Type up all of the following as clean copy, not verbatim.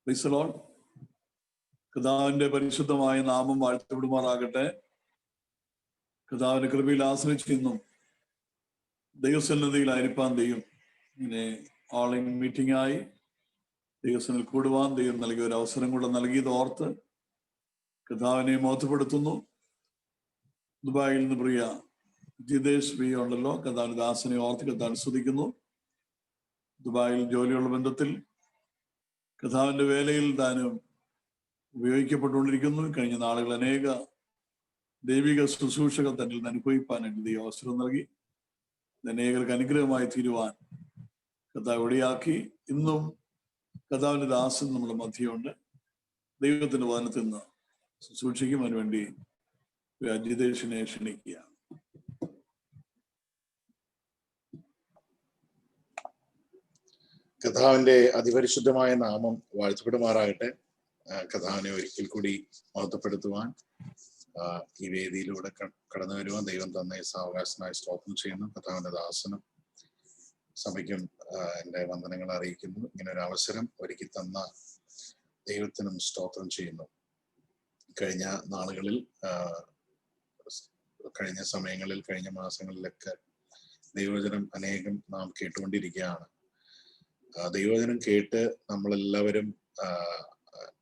Praise the Lord. കർത്താവിന്റെ പരിശുദ്ധമായ നാമം വാഴ്ത്തപ്പെടുമാറാകട്ടെ. കർത്താവിന്റെ കൃപയിൽ ആശ്രയിച്ചിരിക്കുന്നു. ദൈവസന്നിധിയിലായിരിക്കാൻ ദൈവം ഇങ്ങനെ ഓൺലൈൻ മീറ്റിംഗ് ആയി ദൈവസന്നിധിയിൽ കൂടുവാൻ ദൈവം നൽകിയ ഒരു അവസരം കൂടെ നൽകിയത് ഓർത്ത് കർത്താവിനെ മഹത്വപ്പെടുത്തുന്നു. ദുബായിൽ നിന്ന് പ്രിയ ജിതേഷ് ബി ഉണ്ടല്ലോ, കർത്താവിന്റെ ദാസനെ ഓർത്ത് കർത്താവിനെ സ്തുതിക്കുന്നു. ദുബായിൽ ജോലിയുള്ള ബന്ധത്തിൽ കർത്താവിന്റെ വേലയിൽ താനും ഉപയോഗിക്കപ്പെട്ടുകൊണ്ടിരിക്കുന്നു. കഴിഞ്ഞ നാളുകൾ അനേക ദൈവിക ശുശ്രൂഷകൾ തന്നിൽ നിന്ന് അനുഭവിപ്പാനായിട്ട് ദൈവം അവസരം നൽകി. അനേകർക്ക് അനുഗ്രഹമായി തീരുവാൻ കർത്താവ് ഇടയാക്കി. ഇന്നും കർത്താവിന്റെ ദാസൻ നമ്മുടെ മധ്യമുണ്ട്. ദൈവത്തിന്റെ വചനത്തിൽ നിന്ന് ശുശ്രൂഷിക്കും. അതിനുവേണ്ടി ജിതേഷിനെ ക്ഷണിക്കുക. കർത്താവിന്റെ അതിപരിശുദ്ധമായ നാമം വാഴ്ത്തപ്പെടുമാറാകട്ടെ. കർത്താവിനെ ഒരിക്കൽ കൂടി മഹത്വപ്പെടുത്തുവാൻ ഈ വേദിയിലൂടെ കടന്നു വരുവാൻ ദൈവം തന്നെ സാവകാശനായി സ്തോത്രം ചെയ്യുന്നു. കർത്താവിന്റെ ദാസനും സഭയ്ക്കും എൻ്റെ വന്ദനങ്ങൾ അറിയിക്കുന്നു. ഇങ്ങനെ ഒരു അവസരം ഒരുക്കി തന്ന ദൈവത്തിനും സ്തോത്രം ചെയ്യുന്നു. കഴിഞ്ഞ നാളുകളിൽ, കഴിഞ്ഞ സമയങ്ങളിൽ, കഴിഞ്ഞ മാസങ്ങളിലൊക്കെ ദൈവവചനം അനേകം നാം കേട്ടുകൊണ്ടിരിക്കുകയാണ്. ദൈവവചനം കേട്ട് നമ്മളെല്ലാവരും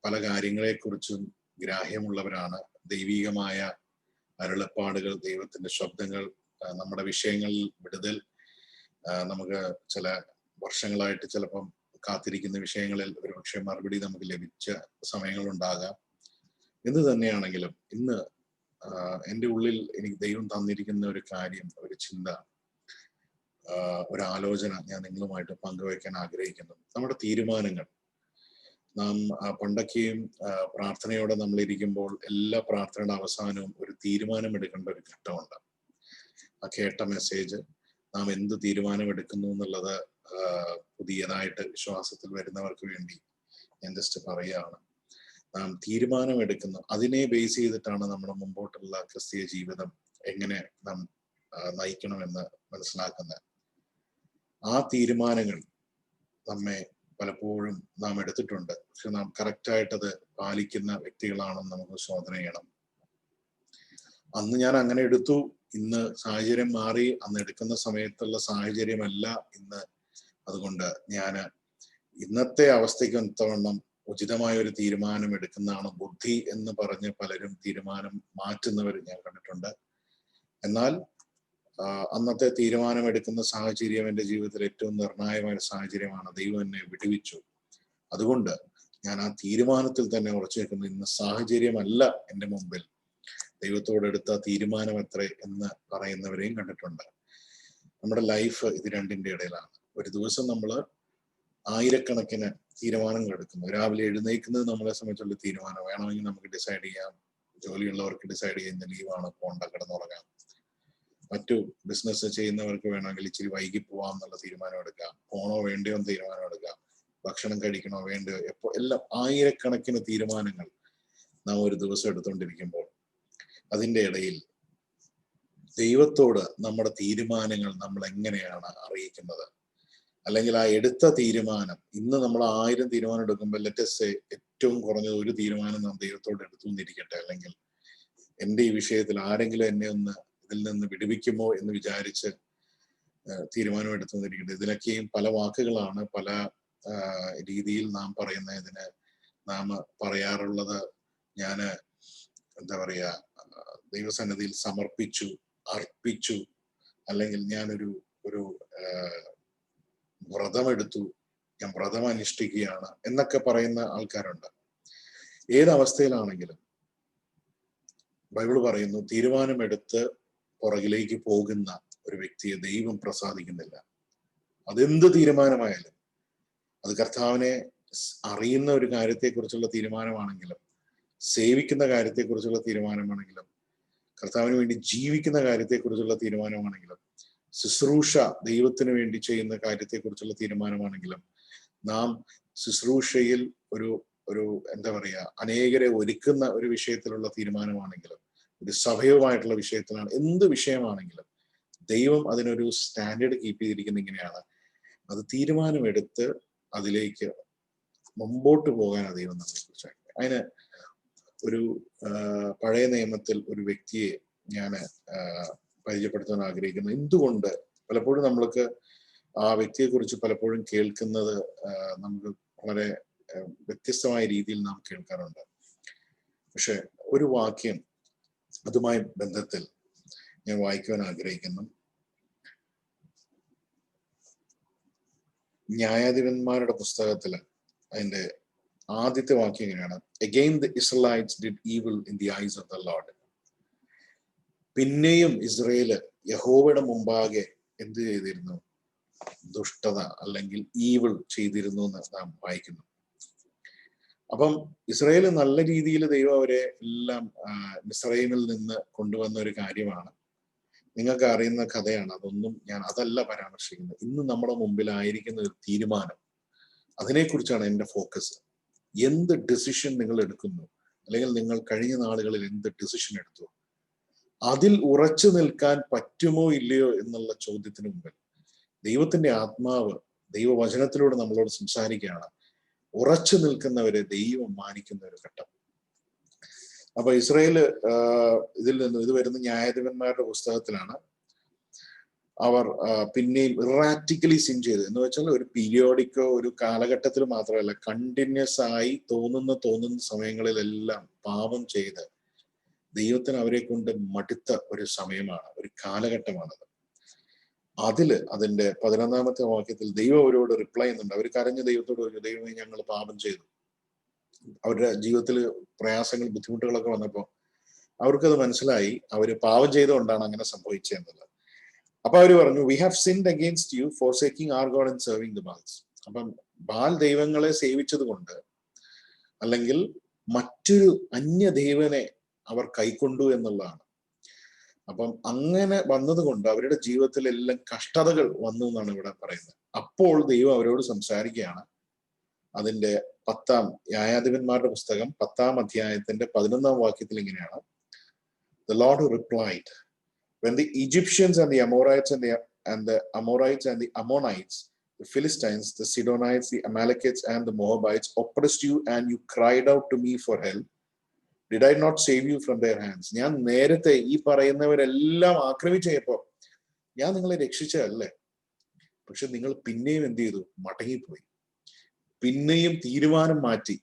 പല കാര്യങ്ങളെക്കുറിച്ചും ഗ്രാഹ്യമുള്ളവരാണ്. ദൈവികമായ അരുളപ്പാടുകൾ, ദൈവത്തിന്റെ ശബ്ദങ്ങൾ, നമ്മുടെ വിഷയങ്ങളിൽ വിടുതൽ, നമുക്ക് ചില വർഷങ്ങളായിട്ട് ചിലപ്പം കാത്തിരിക്കുന്ന വിഷയങ്ങളിൽ ഒരുപക്ഷെ മറുപടി നമുക്ക് ലഭിച്ച സമയങ്ങളുണ്ടാകാം. എന്ത് തന്നെയാണെങ്കിലും ഇന്ന് എൻ്റെ ഉള്ളിൽ എനിക്ക് ദൈവം തന്നിരിക്കുന്ന ഒരു കാര്യം, ഒരു ചിന്ത, ഒരാലോചന ഞാൻ നിങ്ങളുമായിട്ട് പങ്കുവയ്ക്കാൻ ആഗ്രഹിക്കുന്നു. നമ്മുടെ തീരുമാനങ്ങൾ, നാം പണ്ടൊക്കെയും പ്രാർത്ഥനയോടെ നമ്മൾ ഇരിക്കുമ്പോൾ എല്ലാ പ്രാർത്ഥനയുടെ അവസാനവും ഒരു തീരുമാനം എടുക്കേണ്ട ഒരു ഘട്ടമുണ്ട്. ആ കേട്ട മെസ്സേജ് നാം എന്ത് തീരുമാനം എടുക്കുന്നു എന്നുള്ളത് പുതിയതായിട്ട് വിശ്വാസത്തിൽ വരുന്നവർക്ക് വേണ്ടി ഞാൻ ജസ്റ്റ് പറയുകയാണ്. നാം തീരുമാനം എടുക്കുന്നു, അതിനെ ബേസ് ചെയ്തിട്ടാണ് നമ്മുടെ മുമ്പോട്ടുള്ള ക്രിസ്തീയ ജീവിതം എങ്ങനെ നാം നയിക്കണമെന്ന് മനസ്സിലാക്കുന്നത്. ആ തീരുമാനങ്ങൾ നമ്മെ പലപ്പോഴും നാം എടുത്തിട്ടുണ്ട്, പക്ഷെ നാം കറക്റ്റായിട്ടത് പാലിക്കുന്ന വ്യക്തികളാണെന്ന് നമുക്ക് ശോധന ചെയ്യണം. അന്ന് ഞാൻ അങ്ങനെ എടുത്തു, ഇന്ന് സാഹചര്യം മാറി. അന്ന് എടുക്കുന്ന സമയത്തുള്ള സാഹചര്യമല്ല ഇന്ന്. അതുകൊണ്ട് ഞാൻ ഇന്നത്തെ അവസ്ഥയ്ക്ക് ഒത്തവണ്ണം ഉചിതമായ ഒരു തീരുമാനം എടുക്കുന്നതാണ് ബുദ്ധി എന്ന് പറഞ്ഞ് പലരും തീരുമാനം മാറ്റുന്നവർ ഞാൻ കണ്ടിട്ടുണ്ട്. എന്നാൽ അന്നത്തെ തീരുമാനം എടുക്കുന്ന സാഹചര്യം എൻ്റെ ജീവിതത്തിൽ ഏറ്റവും നിർണായകമായ സാഹചര്യമാണ്. ദൈവം എന്നെ വിടുവിച്ചു. അതുകൊണ്ട് ഞാൻ ആ തീരുമാനത്തിൽ തന്നെ ഉറച്ചു നിൽക്കുന്നു. ഇന്ന് സാഹചര്യമല്ല എൻ്റെ മുമ്പിൽ, ദൈവത്തോടെടുത്ത തീരുമാനം എത്രേ എന്ന് പറയുന്നവരെയും കണ്ടിട്ടുണ്ട്. നമ്മുടെ ലൈഫ് ഇത് രണ്ടിൻ്റെ ഇടയിലാണ്. ഒരു ദിവസം നമ്മൾ ആയിരക്കണക്കിന് തീരുമാനങ്ങൾ എടുക്കുന്നു. രാവിലെ എഴുന്നേൽക്കുന്നത് നമ്മളെ സംബന്ധിച്ചുള്ള തീരുമാനം. വേണമെങ്കിൽ നമുക്ക് ഡിസൈഡ് ചെയ്യാം. ജോലിയുള്ളവർക്ക് ഡിസൈഡ് ചെയ്യുന്ന ലീവാണ്, പോണ്ട, കിടന്നുറങ്ങാം. മറ്റു ബിസിനസ് ചെയ്യുന്നവർക്ക് വേണമെങ്കിൽ ഇച്ചിരി വൈകി പോവാം എന്നുള്ള തീരുമാനം എടുക്കാം. പോണോ വേണ്ടയോ എന്ന് തീരുമാനം എടുക്കാം. ഭക്ഷണം കഴിക്കണോ വേണ്ടയോ, എപ്പോ, എല്ലാം ആയിരക്കണക്കിന് തീരുമാനങ്ങൾ നാം ഒരു ദിവസം എടുത്തുകൊണ്ടിരിക്കുമ്പോൾ അതിൻ്റെ ഇടയിൽ ദൈവത്തോട് നമ്മുടെ തീരുമാനങ്ങൾ നമ്മൾ എങ്ങനെയാണ് അറിയിക്കുന്നത്? അല്ലെങ്കിൽ ആ എടുത്ത തീരുമാനം, ഇന്ന് നമ്മൾ 1000 തീരുമാനം എടുക്കുമ്പോൾ ലെറ്റസ് ഏറ്റവും കുറഞ്ഞത് ഒരു തീരുമാനം നാം ദൈവത്തോട് എടുത്തു എന്നിരിക്കട്ടെ. അല്ലെങ്കിൽ എൻ്റെ ഈ വിഷയത്തിൽ ആരെങ്കിലും എന്നെ ഒന്ന് ഇതിൽ നിന്ന് വിടുവിക്കുമോ എന്ന് വിചാരിച്ച് തീരുമാനം എടുത്തു എന്നിരിക്കട്ടെ. ഇതിനൊക്കെയും പല വാക്കുകളാണ്, പല രീതിയിൽ നാം പറയുന്ന. ഇതിന് നാം പറയാറുള്ളത്, ഞാൻ എന്താ പറയുക, ദൈവസന്നിധിയിൽ സമർപ്പിച്ചു, അർപ്പിച്ചു, അല്ലെങ്കിൽ ഞാനൊരു വ്രതമെടുത്തു, ഞാൻ വ്രതം അനുഷ്ഠിക്കുകയാണ് എന്നൊക്കെ പറയുന്ന ആൾക്കാരുണ്ട്. ഏതവസ്ഥയിലാണെങ്കിലും ബൈബിൾ പറയുന്നു, തീരുമാനമെടുത്ത് പുറകിലേക്ക് പോകുന്ന ഒരു വ്യക്തിയെ ദൈവം പ്രസാദിക്കുന്നില്ല. അതെന്ത് തീരുമാനമായാലും, അത് കർത്താവിനെ അറിയുന്ന ഒരു കാര്യത്തെക്കുറിച്ചുള്ള തീരുമാനമാണെങ്കിലും, സേവിക്കുന്ന കാര്യത്തെക്കുറിച്ചുള്ള തീരുമാനമാണെങ്കിലും, കർത്താവിന് വേണ്ടി ജീവിക്കുന്ന കാര്യത്തെക്കുറിച്ചുള്ള തീരുമാനമാണെങ്കിലും, ശുശ്രൂഷ ദൈവത്തിന് വേണ്ടി ചെയ്യുന്ന കാര്യത്തെക്കുറിച്ചുള്ള തീരുമാനമാണെങ്കിലും, നാം ശുശ്രൂഷയിൽ ഒരു എന്താ പറയുക, അനേകരെ ഒരുക്കുന്ന ഒരു വിഷയത്തിലുള്ള തീരുമാനമാണെങ്കിലും, ഒരു സഭയുമായിട്ടുള്ള വിഷയത്തിലാണ്, എന്ത് വിഷയമാണെങ്കിലും ദൈവം അതിനൊരു സ്റ്റാൻഡേർഡ് കീപ്പ് ചെയ്തിരിക്കുന്ന ഇങ്ങനെയാണ്. അത് തീരുമാനമെടുത്ത് അതിലേക്ക് മുമ്പോട്ട് പോകാൻ ദൈവം നമ്മളെ കുറിച്ച്. അതിന് ഒരു പഴയ നിയമത്തിൽ ഒരു വ്യക്തിയെ ഞാൻ പരിചയപ്പെടുത്താൻ ആഗ്രഹിക്കുന്നു. എന്തുകൊണ്ട് പലപ്പോഴും നമ്മൾക്ക് ആ വ്യക്തിയെ കുറിച്ച് പലപ്പോഴും കേൾക്കുന്നത് നമുക്ക് വളരെ വ്യത്യസ്തമായ രീതിയിൽ നാം കേൾക്കാറുണ്ട്. പക്ഷെ ഒരു വാക്യം അതുമായി ബന്ധത്തിൽ ഞാൻ വായിക്കുവാൻ ആഗ്രഹിക്കുന്നു. ന്യായാധിപന്മാരുടെ പുസ്തകത്തില് അതിന്റെ ആദ്യത്തെ വാക്യം ഇങ്ങനെയാണ്: Again the Israelites did evil in the eyes of the Lord. പിന്നെയും ഇസ്രയേല് യഹോവയുടെ മുമ്പാകെ എന്ത് ചെയ്തിരുന്നു? ദുഷ്ടത അല്ലെങ്കിൽ ഈവിൾ ചെയ്തിരുന്നു എന്ന് നാം വായിക്കുന്നു. അപ്പം ഇസ്രയേല് നല്ല രീതിയിൽ ദൈവം അവരെ എല്ലാം മിസ്രൈമിൽ നിന്ന് കൊണ്ടുവന്ന ഒരു കാര്യമാണ്. നിങ്ങൾക്ക് അറിയുന്ന കഥയാണ്. അതൊന്നും ഞാൻ അതല്ല പരാമർശിക്കുന്നത്. ഇന്ന് നമ്മുടെ മുമ്പിലായിരിക്കുന്ന ഒരു തീരുമാനം, അതിനെക്കുറിച്ചാണ് എൻ്റെ ഫോക്കസ്. എന്ത് ഡിസിഷൻ നിങ്ങൾ എടുക്കുന്നു, അല്ലെങ്കിൽ നിങ്ങൾ കഴിഞ്ഞ നാളുകളിൽ എന്ത് ഡിസിഷൻ എടുത്തു, അതിൽ ഉറച്ചു നിൽക്കാൻ പറ്റുമോ ഇല്ലയോ എന്നുള്ള ചോദ്യത്തിന് മുമ്പിൽ ദൈവത്തിന്റെ ആത്മാവ് ദൈവവചനത്തിലൂടെ നമ്മളോട് സംസാരിക്കുകയാണ്. ഉറച്ചു നിൽക്കുന്നവരെ ദൈവം മാനിക്കുന്ന ഒരു ഘട്ടം. അപ്പൊ ഇസ്രായേല് ഇതിൽ നിന്ന് ഇത് വരുന്ന ന്യായാധിപന്മാരുടെ പുസ്തകത്തിലാണ്. അവർ പിന്നെയും ഇറാറ്റിക്കലി സിൻ ചെയ്ത്, എന്ന് വെച്ചാൽ ഒരു പീരിയോഡിക്കോ ഒരു കാലഘട്ടത്തിൽ മാത്രമല്ല, കണ്ടിന്യൂസ് ആയി തോന്നുന്ന സമയങ്ങളിലെല്ലാം പാപം ചെയ്ത് ദൈവത്തിന് അവരെ കൊണ്ട് മടുത്ത ഒരു സമയമാണ്, ഒരു കാലഘട്ടമാണത്. അതിന്റെ 11-ാമത്തെ വാക്യത്തിൽ ദൈവം അവരോട് റിപ്ലൈ ചെയ്യുന്നുണ്ട്. അവർ കരഞ്ഞ് ദൈവത്തോട് പറഞ്ഞു, ദൈവമേ ഞങ്ങൾ പാപം ചെയ്തു. അവരുടെ ജീവിതത്തിൽ പ്രയാസങ്ങൾ ബുദ്ധിമുട്ടുകളൊക്കെ വന്നപ്പോൾ അവർക്കത് മനസ്സിലായി അവര് പാപം ചെയ്തുകൊണ്ടാണ് അങ്ങനെ സംഭവിച്ചതെന്നുള്ളത്. അപ്പൊ അവര് പറഞ്ഞു, we have sinned against you forsaking our God and serving the Baals. അപ്പം ബാൽ ദൈവങ്ങളെ സേവിച്ചത് കൊണ്ട്, അല്ലെങ്കിൽ മറ്റൊരു അന്യ ദൈവനെ അവർ കൈക്കൊണ്ടു എന്നുള്ളതാണ്. അപ്പം അങ്ങനെ വന്നതുകൊണ്ട് അവരുടെ ജീവിതത്തിലെല്ലാം കഷ്ടതകൾ വന്നു എന്നാണ് ഇവിടെ പറയുന്നത്. അപ്പോൾ ദൈവം അവരോട് സംസാരിക്കുകയാണ്. അതിന്റെ 10-ാം ന്യായാധിപന്മാരുടെ പുസ്തകം 10-ാം അധ്യായത്തിന്റെ 11-ാം വാക്യത്തിൽ ഇങ്ങനെയാണ്: The Lord replied, when the Egyptians and the Amorites and the Amorites and the Ammonites, the Philistines, the Sidonites, the Amalekites and the Moabites oppressed you and you cried out to me for help, did I not save you from their hands? ഞാൻ നേരത്തെ ഈ പറയുന്നവരെല്ലാം ആക്രമിച്ചപ്പോ ഞാൻ നിങ്ങളെ രക്ഷിച്ചതല്ലേ? പക്ഷെ നിങ്ങൾ പിന്നെയും എന്ത് ചെയ്തു? മടങ്ങിപ്പോയി. പിന്നെയും തീരുമാനം മാറ്റി.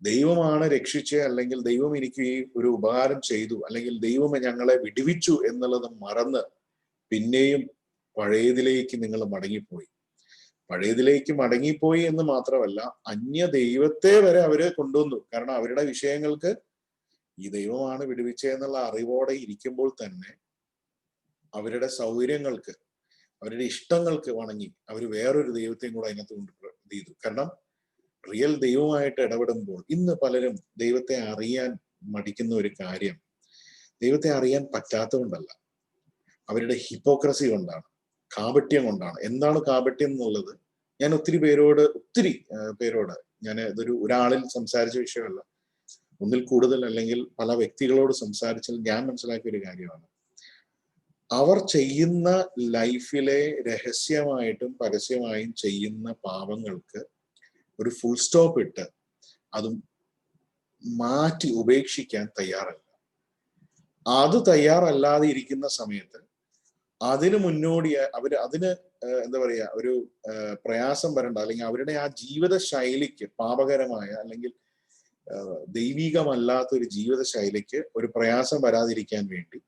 ദൈവമാണ് രക്ഷിച്ച്, അല്ലെങ്കിൽ ദൈവം എനിക്ക് ഈ ഒരു ഉപകാരം ചെയ്തു, അല്ലെങ്കിൽ ദൈവം ഞങ്ങളെ വിടുവിച്ചു എന്നുള്ളത് മറന്ന് പിന്നെയും പഴയതിലേക്ക് നിങ്ങൾ മടങ്ങിപ്പോയി. പഴയതിലേക്ക് മടങ്ങിപ്പോയി എന്ന് മാത്രമല്ല, അന്യ ദൈവത്തെ വരെ അവര് കൊണ്ടുവന്നു. കാരണം അവരുടെ വിഷയങ്ങൾക്ക് ഈ ദൈവമാണ് വിടുവിച്ചതെന്നുള്ള അറിവോടെ ഇരിക്കുമ്പോൾ തന്നെ അവരുടെ സൗകര്യങ്ങൾക്ക്, അവരുടെ ഇഷ്ടങ്ങൾക്ക് വണങ്ങി അവർ വേറൊരു ദൈവത്തെയും കൂടെ അതിനകത്ത് കൊണ്ട് ചെയ്തു. കാരണം റിയൽ ദൈവമായിട്ട് ഇടപെടുമ്പോൾ ഇന്ന് പലരും ദൈവത്തെ അറിയാൻ മടിക്കുന്ന ഒരു കാര്യം ദൈവത്തെ അറിയാൻ പറ്റാത്തതുകൊണ്ടല്ല, അവരുടെ ഹിപ്പോക്രസി കൊണ്ടാണ്, കാപട്യം കൊണ്ടാണ്. എന്താണ് കാപട്യം എന്നുള്ളത് ഞാൻ ഒത്തിരി പേരോട് ഞാൻ ഇതൊരു ഒരാളിൽ സംസാരിച്ച വിഷയമല്ല, ഒന്നിൽ കൂടുതൽ അല്ലെങ്കിൽ പല വ്യക്തികളോട് സംസാരിച്ചാൽ ഞാൻ മനസ്സിലാക്കിയ ഒരു കാര്യമാണ്. അവർ ചെയ്യുന്ന ലൈഫിലെ രഹസ്യമായിട്ടും പരസ്യമായും ചെയ്യുന്ന പാപങ്ങൾക്ക് ഒരു ഫുൾ സ്റ്റോപ്പ് ഇട്ട് അത് മാറ്റി ഉപേക്ഷിക്കാൻ തയ്യാറല്ല. അത് തയ്യാറല്ലാതെ ഇരിക്കുന്ന സമയത്ത് അതിന് മുന്നോടിയായി അതിന് എന്താ പറയാ, ഒരു പ്രയാസം വരണ്ട, അല്ലെങ്കിൽ അവരുടെ ആ ജീവിത ശൈലിക്ക്, പാപകരമായ അല്ലെങ്കിൽ ദൈവികമല്ലാത്ത ഒരു ജീവിത ശൈലിക്ക് ഒരു പ്രയാസം വരാതിരിക്കാൻ വേണ്ടി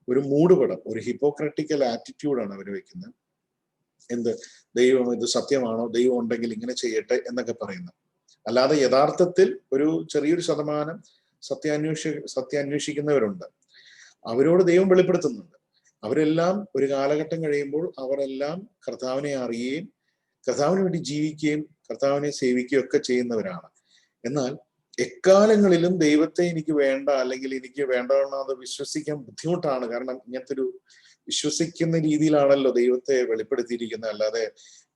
ഒരു മൂടുപടം, ഒരു ഹിപ്പോക്രറ്റിക്കൽ ആറ്റിറ്റ്യൂഡാണ് അവർ വെക്കുന്നത്. ദൈവം ഇത് സത്യമാണോ, ദൈവം ഉണ്ടെങ്കിൽ ഇങ്ങനെ ചെയ്യട്ടെ എന്നൊക്കെ പറയുന്നത്. അല്ലാതെ യഥാർത്ഥത്തിൽ ഒരു ചെറിയൊരു ശതമാനം സത്യാന്വേഷിക്കുന്നവരുണ്ട്. അവരോട് ദൈവം വെളിപ്പെടുത്തുന്നുണ്ട്. അവരെല്ലാം ഒരു കാലഘട്ടം കഴിയുമ്പോൾ അവരെല്ലാം കർത്താവിനെ അറിയുകയും കർത്താവിന് വേണ്ടി ജീവിക്കുകയും കർത്താവിനെ സേവിക്കുകയും ഒക്കെ ചെയ്യുന്നവരാണ്. എന്നാൽ എക്കാലങ്ങളിലും ദൈവത്തെ എനിക്ക് വേണ്ട, അല്ലെങ്കിൽ എനിക്ക് വേണ്ടതെന്നത് വിശ്വസിക്കാൻ ബുദ്ധിമുട്ടാണ്. കാരണം ഇങ്ങനത്തെ ഒരു വിശ്വസിക്കുന്ന രീതിയിലാണല്ലോ ദൈവത്തെ വെളിപ്പെടുത്തിയിരിക്കുന്നത്, അല്ലാതെ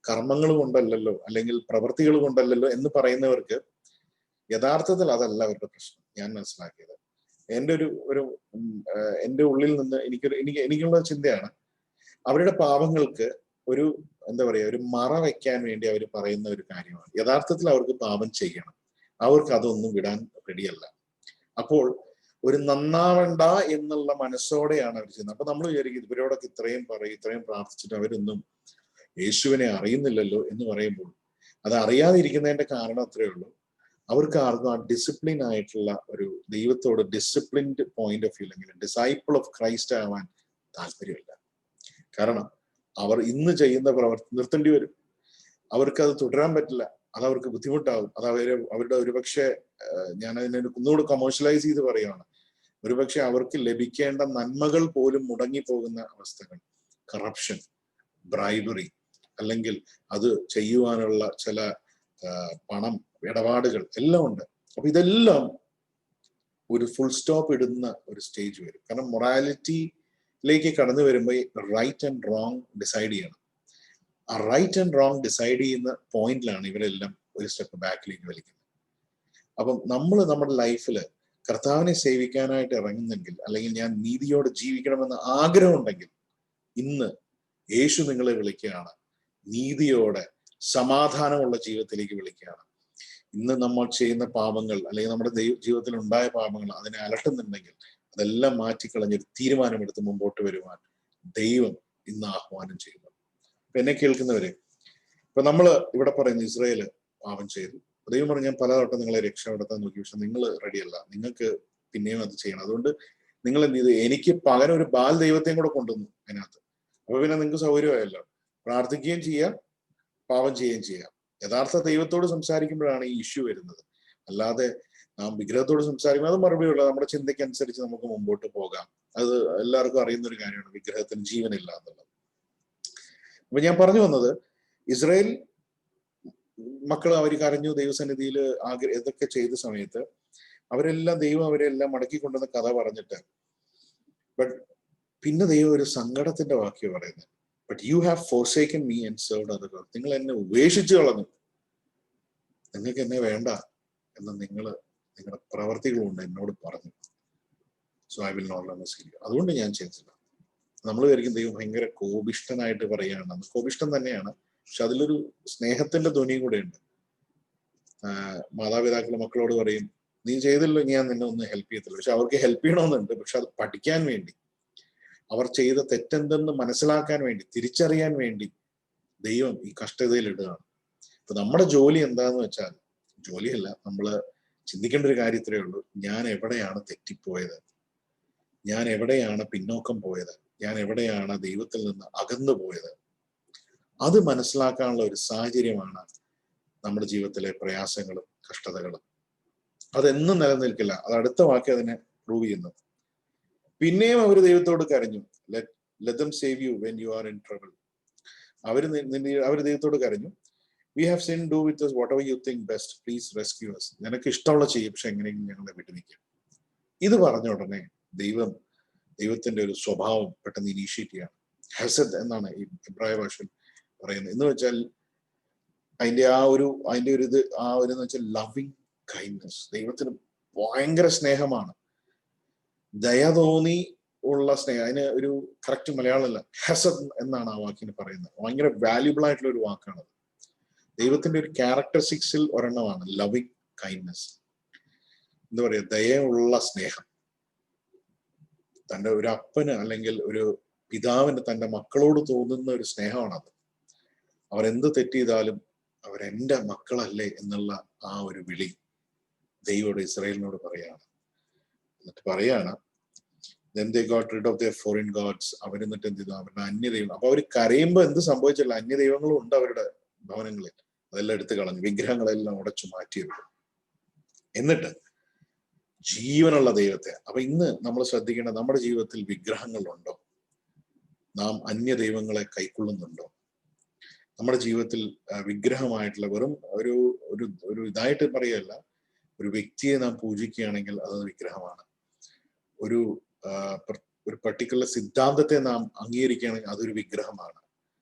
കർമ്മങ്ങൾ കൊണ്ടല്ലല്ലോ, അല്ലെങ്കിൽ പ്രവൃത്തികൾ കൊണ്ടല്ലല്ലോ എന്ന് പറയുന്നവർക്ക് യഥാർത്ഥത്തിൽ അതല്ല അവരുടെ പ്രശ്നം. ഞാൻ മനസ്സിലാക്കിയത് എൻ്റെ ഉള്ളിൽ നിന്ന് എനിക്കുള്ള ചിന്തയാണ്, അവരുടെ പാപങ്ങൾക്ക് ഒരു എന്താ പറയാ, ഒരു മറ വയ്ക്കാൻ വേണ്ടി അവർ പറയുന്ന ഒരു കാര്യമാണ്. യഥാർത്ഥത്തിൽ അവർക്ക് പാപം ചെയ്യണം, അവർക്ക് അതൊന്നും വിടാൻ റെഡിയല്ല. അപ്പോൾ ഒരു നന്നാവണ്ട എന്നുള്ള മനസ്സോടെയാണ് അവർ ചെയ്യുന്നത്. അപ്പൊ നമ്മൾ വിചാരിക്കും ഇവരോടൊക്കെ ഇത്രയും പ്രാർത്ഥിച്ചിട്ട് അവരൊന്നും യേശുവിനെ അറിയുന്നില്ലല്ലോ എന്ന് പറയുമ്പോൾ അത് അറിയാതിരിക്കുന്നതിന്റെ കാരണം അത്രയേ ഉള്ളൂ. അവർക്ക് ആർക്കും ആ ഡിസിപ്ലിൻ ആയിട്ടുള്ള ഒരു ദൈവത്തോട് ഡിസിപ്ലിൻഡ് പോയിന്റ് ഓഫ് വ്യൂ അല്ലെങ്കിൽ ഡിസൈപ്പിൾ ഓഫ് ക്രൈസ്റ്റ് ആവാൻ താല്പര്യമില്ല. കാരണം അവർ ഇന്ന് ചെയ്യുന്ന പ്രവർത്തി നിർത്തേണ്ടി വരും, അവർക്ക് അത് തുടരാൻ പറ്റില്ല, അതവർക്ക് ബുദ്ധിമുട്ടാവും. അത് അവരുടെ ഒരുപക്ഷെ, ഞാൻ അതിനെ ഒന്നുകൂടി കൊമേഴ്ഷ്യലൈസ് ചെയ്ത് പറയുകയാണ്, ഒരുപക്ഷെ അവർക്ക് ലഭിക്കേണ്ട നന്മകൾ പോലും മുടങ്ങിപ്പോകുന്ന അവസ്ഥകൾ, കറപ്ഷൻ, ബ്രൈബറി, അല്ലെങ്കിൽ അത് ചെയ്യുവാനുള്ള ചില പണം ഇടപാടുകൾ എല്ലാം ഉണ്ട്. അപ്പൊ ഇതെല്ലാം ഒരു ഫുൾ സ്റ്റോപ്പ് ഇടുന്ന ഒരു സ്റ്റേജ് വരും. കാരണം മൊറാലിറ്റിയിലേക്ക് കടന്നു വരുമ്പോൾ റൈറ്റ് ആൻഡ് റോങ് ഡിസൈഡ് ചെയ്യണം. ആ റൈറ്റ് ആൻഡ് റോങ് ഡിസൈഡ് ചെയ്യുന്ന പോയിന്റിലാണ് ഇവരെല്ലാം ഒരു സ്റ്റെപ്പ് ബാക്കിലേക്ക് വലിക്കുന്നത്. അപ്പം നമ്മൾ നമ്മുടെ ലൈഫിൽ കർത്താവിനെ സേവിക്കാനായിട്ട് ഇറങ്ങുന്നെങ്കിൽ, അല്ലെങ്കിൽ ഞാൻ നീതിയോടെ ജീവിക്കണമെന്ന് ആഗ്രഹമുണ്ടെങ്കിൽ, ഇന്ന് യേശു നിങ്ങളെ വിളിക്കുകയാണ് നീതിയോടെ സമാധാനമുള്ള ജീവിതത്തിലേക്ക് വിളിക്കുകയാണ്. ഇന്ന് നമ്മൾ ചെയ്യുന്ന പാപങ്ങൾ, അല്ലെങ്കിൽ നമ്മുടെ ജീവിതത്തിൽ ഉണ്ടായ പാപങ്ങൾ അതിനെ അലട്ടുന്നുണ്ടെങ്കിൽ അതെല്ലാം മാറ്റിക്കളഞ്ഞൊരു തീരുമാനമെടുത്ത് മുമ്പോട്ട് വരുവാൻ ദൈവം ഇന്ന് ആഹ്വാനം ചെയ്യുന്നു. അപ്പൊ എന്നെ കേൾക്കുന്നവരെ, ഇപ്പൊ നമ്മൾ ഇവിടെ പറയുന്നു ഇസ്രായേല് പാപം ചെയ്തു, ദൈവം പറഞ്ഞു ഞാൻ പലവട്ടം നിങ്ങളെ രക്ഷപ്പെടുത്താൻ നോക്കി, പക്ഷെ നിങ്ങൾ റെഡിയല്ല, നിങ്ങൾക്ക് പിന്നെയും അത് ചെയ്യണം. അതുകൊണ്ട് നിങ്ങൾ എന്ത് ചെയ്തു, എനിക്ക് പകരം ഒരു ബാൽ ദൈവത്തെയും കൂടെ കൊണ്ടുവന്നു അതിനകത്ത്. അപ്പൊ പിന്നെ നിങ്ങൾക്ക് സൗകര്യമായല്ലോ, പ്രാർത്ഥിക്കുകയും ചെയ്യാം, പാപം ചെയ്യുകയും ചെയ്യാം. യഥാർത്ഥ ദൈവത്തോട് സംസാരിക്കുമ്പോഴാണ് ഈ ഇഷ്യൂ വരുന്നത്. അല്ലാതെ നാം വിഗ്രഹത്തോട് സംസാരിക്കുമ്പോൾ അത് മറുപടിയുള്ള നമ്മുടെ ചിന്തയ്ക്ക് അനുസരിച്ച് നമുക്ക് മുമ്പോട്ട് പോകാം. അത് എല്ലാവർക്കും അറിയുന്ന ഒരു കാര്യമാണ്, വിഗ്രഹത്തിന് ജീവനില്ല എന്നുള്ളത്. അപ്പൊ ഞാൻ പറഞ്ഞു വന്നത്, ഇസ്രായേൽ മക്കൾ അവർ കരഞ്ഞു ദൈവസന്നിധിയിൽ ഇതൊക്കെ ചെയ്ത സമയത്ത് അവരെല്ലാം ദൈവം അവരെല്ലാം മടക്കി കൊണ്ടുവന്ന കഥ പറഞ്ഞിട്ട്, ബട്ട് പിന്നെ ദൈവം ഒരു സങ്കടത്തിന്റെ വാക്യം പറയുന്നത്, but you have forsaken me and served other gods. നിങ്ങൾ എന്നെ ഉപേക്ഷിച്ചു കളഞ്ഞു, നിങ്ങൾക്ക് എന്നെ വേണ്ട എന്ന് നിങ്ങളുടെ പ്രവർത്തികൾ കൊണ്ട് എന്നോട് പറഞ്ഞു. So I will not let you. അതുകൊണ്ട് ഞാൻ ചെയ്തില്ല. നമ്മൾ വിചാരിക്കും ദൈവം ഭയങ്കര കോപിഷ്ഠനായിട്ട് പറയുകയാണ്. കോപിഷ്ഠം തന്നെയാണ്, പക്ഷെ അതിലൊരു സ്നേഹത്തിന്റെ ധ്വനിയും കൂടെ ഉണ്ട്. മാതാപിതാക്കൾ മക്കളോട് പറയും നീ ചെയ്തല്ലോ, ഞാൻ നിന്നെ ഒന്നും ഹെൽപ്പ് ചെയ്യത്തില്ല. പക്ഷെ അവർക്ക് ഹെൽപ്പ് ചെയ്യണമെന്നുണ്ട്, പക്ഷെ അത് പഠിക്കാൻ വേണ്ടി, അവർ ചെയ്ത തെറ്റെന്തെന്ന് മനസ്സിലാക്കാൻ വേണ്ടി, തിരിച്ചറിയാൻ വേണ്ടി ദൈവം ഈ കഷ്ടതയിൽ ഇടുകയാണ്. ഇപ്പൊ നമ്മുടെ ജോലി എന്താന്ന് വെച്ചാൽ, ജോലിയല്ല, നമ്മള് ചിന്തിക്കേണ്ട ഒരു കാര്യം ഇത്രയേ ഉള്ളൂ, ഞാൻ എവിടെയാണ് തെറ്റിപ്പോയത്, ഞാൻ എവിടെയാണ് പിന്നോക്കം പോയത്, ഞാൻ എവിടെയാണ് ദൈവത്തിൽ നിന്ന് അകന്നു പോയത്. അത് മനസ്സിലാക്കാനുള്ള ഒരു സാഹചര്യമാണ് നമ്മുടെ ജീവിതത്തിലെ പ്രയാസങ്ങളും കഷ്ടതകളും. അതെന്നും നിലനിൽക്കില്ല. അത് അടുത്ത വാക്യം അതിനെ പ്രൂവ് ചെയ്യുന്നു. പിന്നെയും അവർ ദൈവത്തോട് കരഞ്ഞു, let them save you when you are in trouble. അവർ ദൈവത്തോട് കരഞ്ഞു, we have sinned, do with us whatever you think best, please rescue us. നിനക്ക് ഇഷ്ടമുള്ള ചെയ്യും, പക്ഷെ എങ്ങനെയെങ്കിലും ഞങ്ങളെ വിട്ടുനിൽക്കും. ഇത് പറഞ്ഞ ഉടനെ ദൈവത്തിന്റെ ഒരു സ്വഭാവം പെട്ടെന്ന് ഇനീഷ്യേറ്റ് ചെയ്യാണ്. ഹസദ് എന്നാണ് ഈ എബ്രായ ഭാഷയിൽ പറയുന്നത്. എന്ന് വെച്ചാൽ അതിന്റെ എന്ന് വെച്ചാൽ ലവിങ് കൈൻഡ്നസ്. ദൈവത്തിന് ഭയങ്കര സ്നേഹമാണ്, ദയ തോന്നി ഉള്ള സ്നേഹം. അതിന് ഒരു കറക്റ്റ് മലയാളമല്ല, ഹസദ് എന്നാണ് ആ വാക്കിന് പറയുന്നത്. ഭയങ്കര വാല്യുബിൾ ആയിട്ടുള്ള ഒരു വാക്കാണ്. ദൈവത്തിന്റെ ഒരു ക്യാരക്ടറിസ്റ്റിക്സിൽ ഒരെണ്ണമാണ് ലവിങ് കൈൻഡ്നസ്. എന്താ പറയാ, ദയുള്ള സ്നേഹം. തൻ്റെ ഒരു അപ്പന് അല്ലെങ്കിൽ ഒരു പിതാവിന് തൻ്റെ മക്കളോട് തോന്നുന്ന ഒരു സ്നേഹമാണത്. അവരെന്ത് തെറ്റ് ചെയ്താലും അവരെന്റെ മക്കളല്ലേ എന്നുള്ള ആ ഒരു വിളി ദൈവം ഇസ്രായേലിനോട് പറയാണ്. എന്നിട്ട് പറയാണ്, then they got rid of their foreign gods. അവരെന്നിട്ട് എന്ത് ചെയ്തു, അവരുടെ അന്യദൈവം. അപ്പൊ അവർ കരയുമ്പോൾ എന്ത് സംഭവിച്ചില്ല, അന്യദൈവങ്ങളും ഉണ്ട് അവരുടെ ഭവനങ്ങളിൽ, അതെല്ലാം എടുത്തു കളഞ്ഞു, വിഗ്രഹങ്ങളെല്ലാം ഉടച്ചു മാറ്റിയത്. എന്നിട്ട് ജീവനുള്ള ദൈവത്തെ. അപ്പൊ ഇന്ന് നമ്മൾ ശ്രദ്ധിക്കേണ്ട, നമ്മുടെ ജീവിതത്തിൽ വിഗ്രഹങ്ങളുണ്ടോ? നാം അന്യദൈവങ്ങളെ കൈക്കൊള്ളുന്നുണ്ടോ? നമ്മുടെ ജീവിതത്തിൽ വിഗ്രഹമായിട്ടുള്ള വെറും ഒരു ഇതായിട്ട് പറയല്ല, ഒരു വ്യക്തിയെ നാം പൂജിക്കുകയാണെങ്കിൽ അത് വിഗ്രഹമാണ്. ഒരു പർട്ടിക്കുലർ സിദ്ധാന്തത്തെ നാം അംഗീകരിക്കുകയാണെങ്കിൽ അതൊരു വിഗ്രഹമാണ്.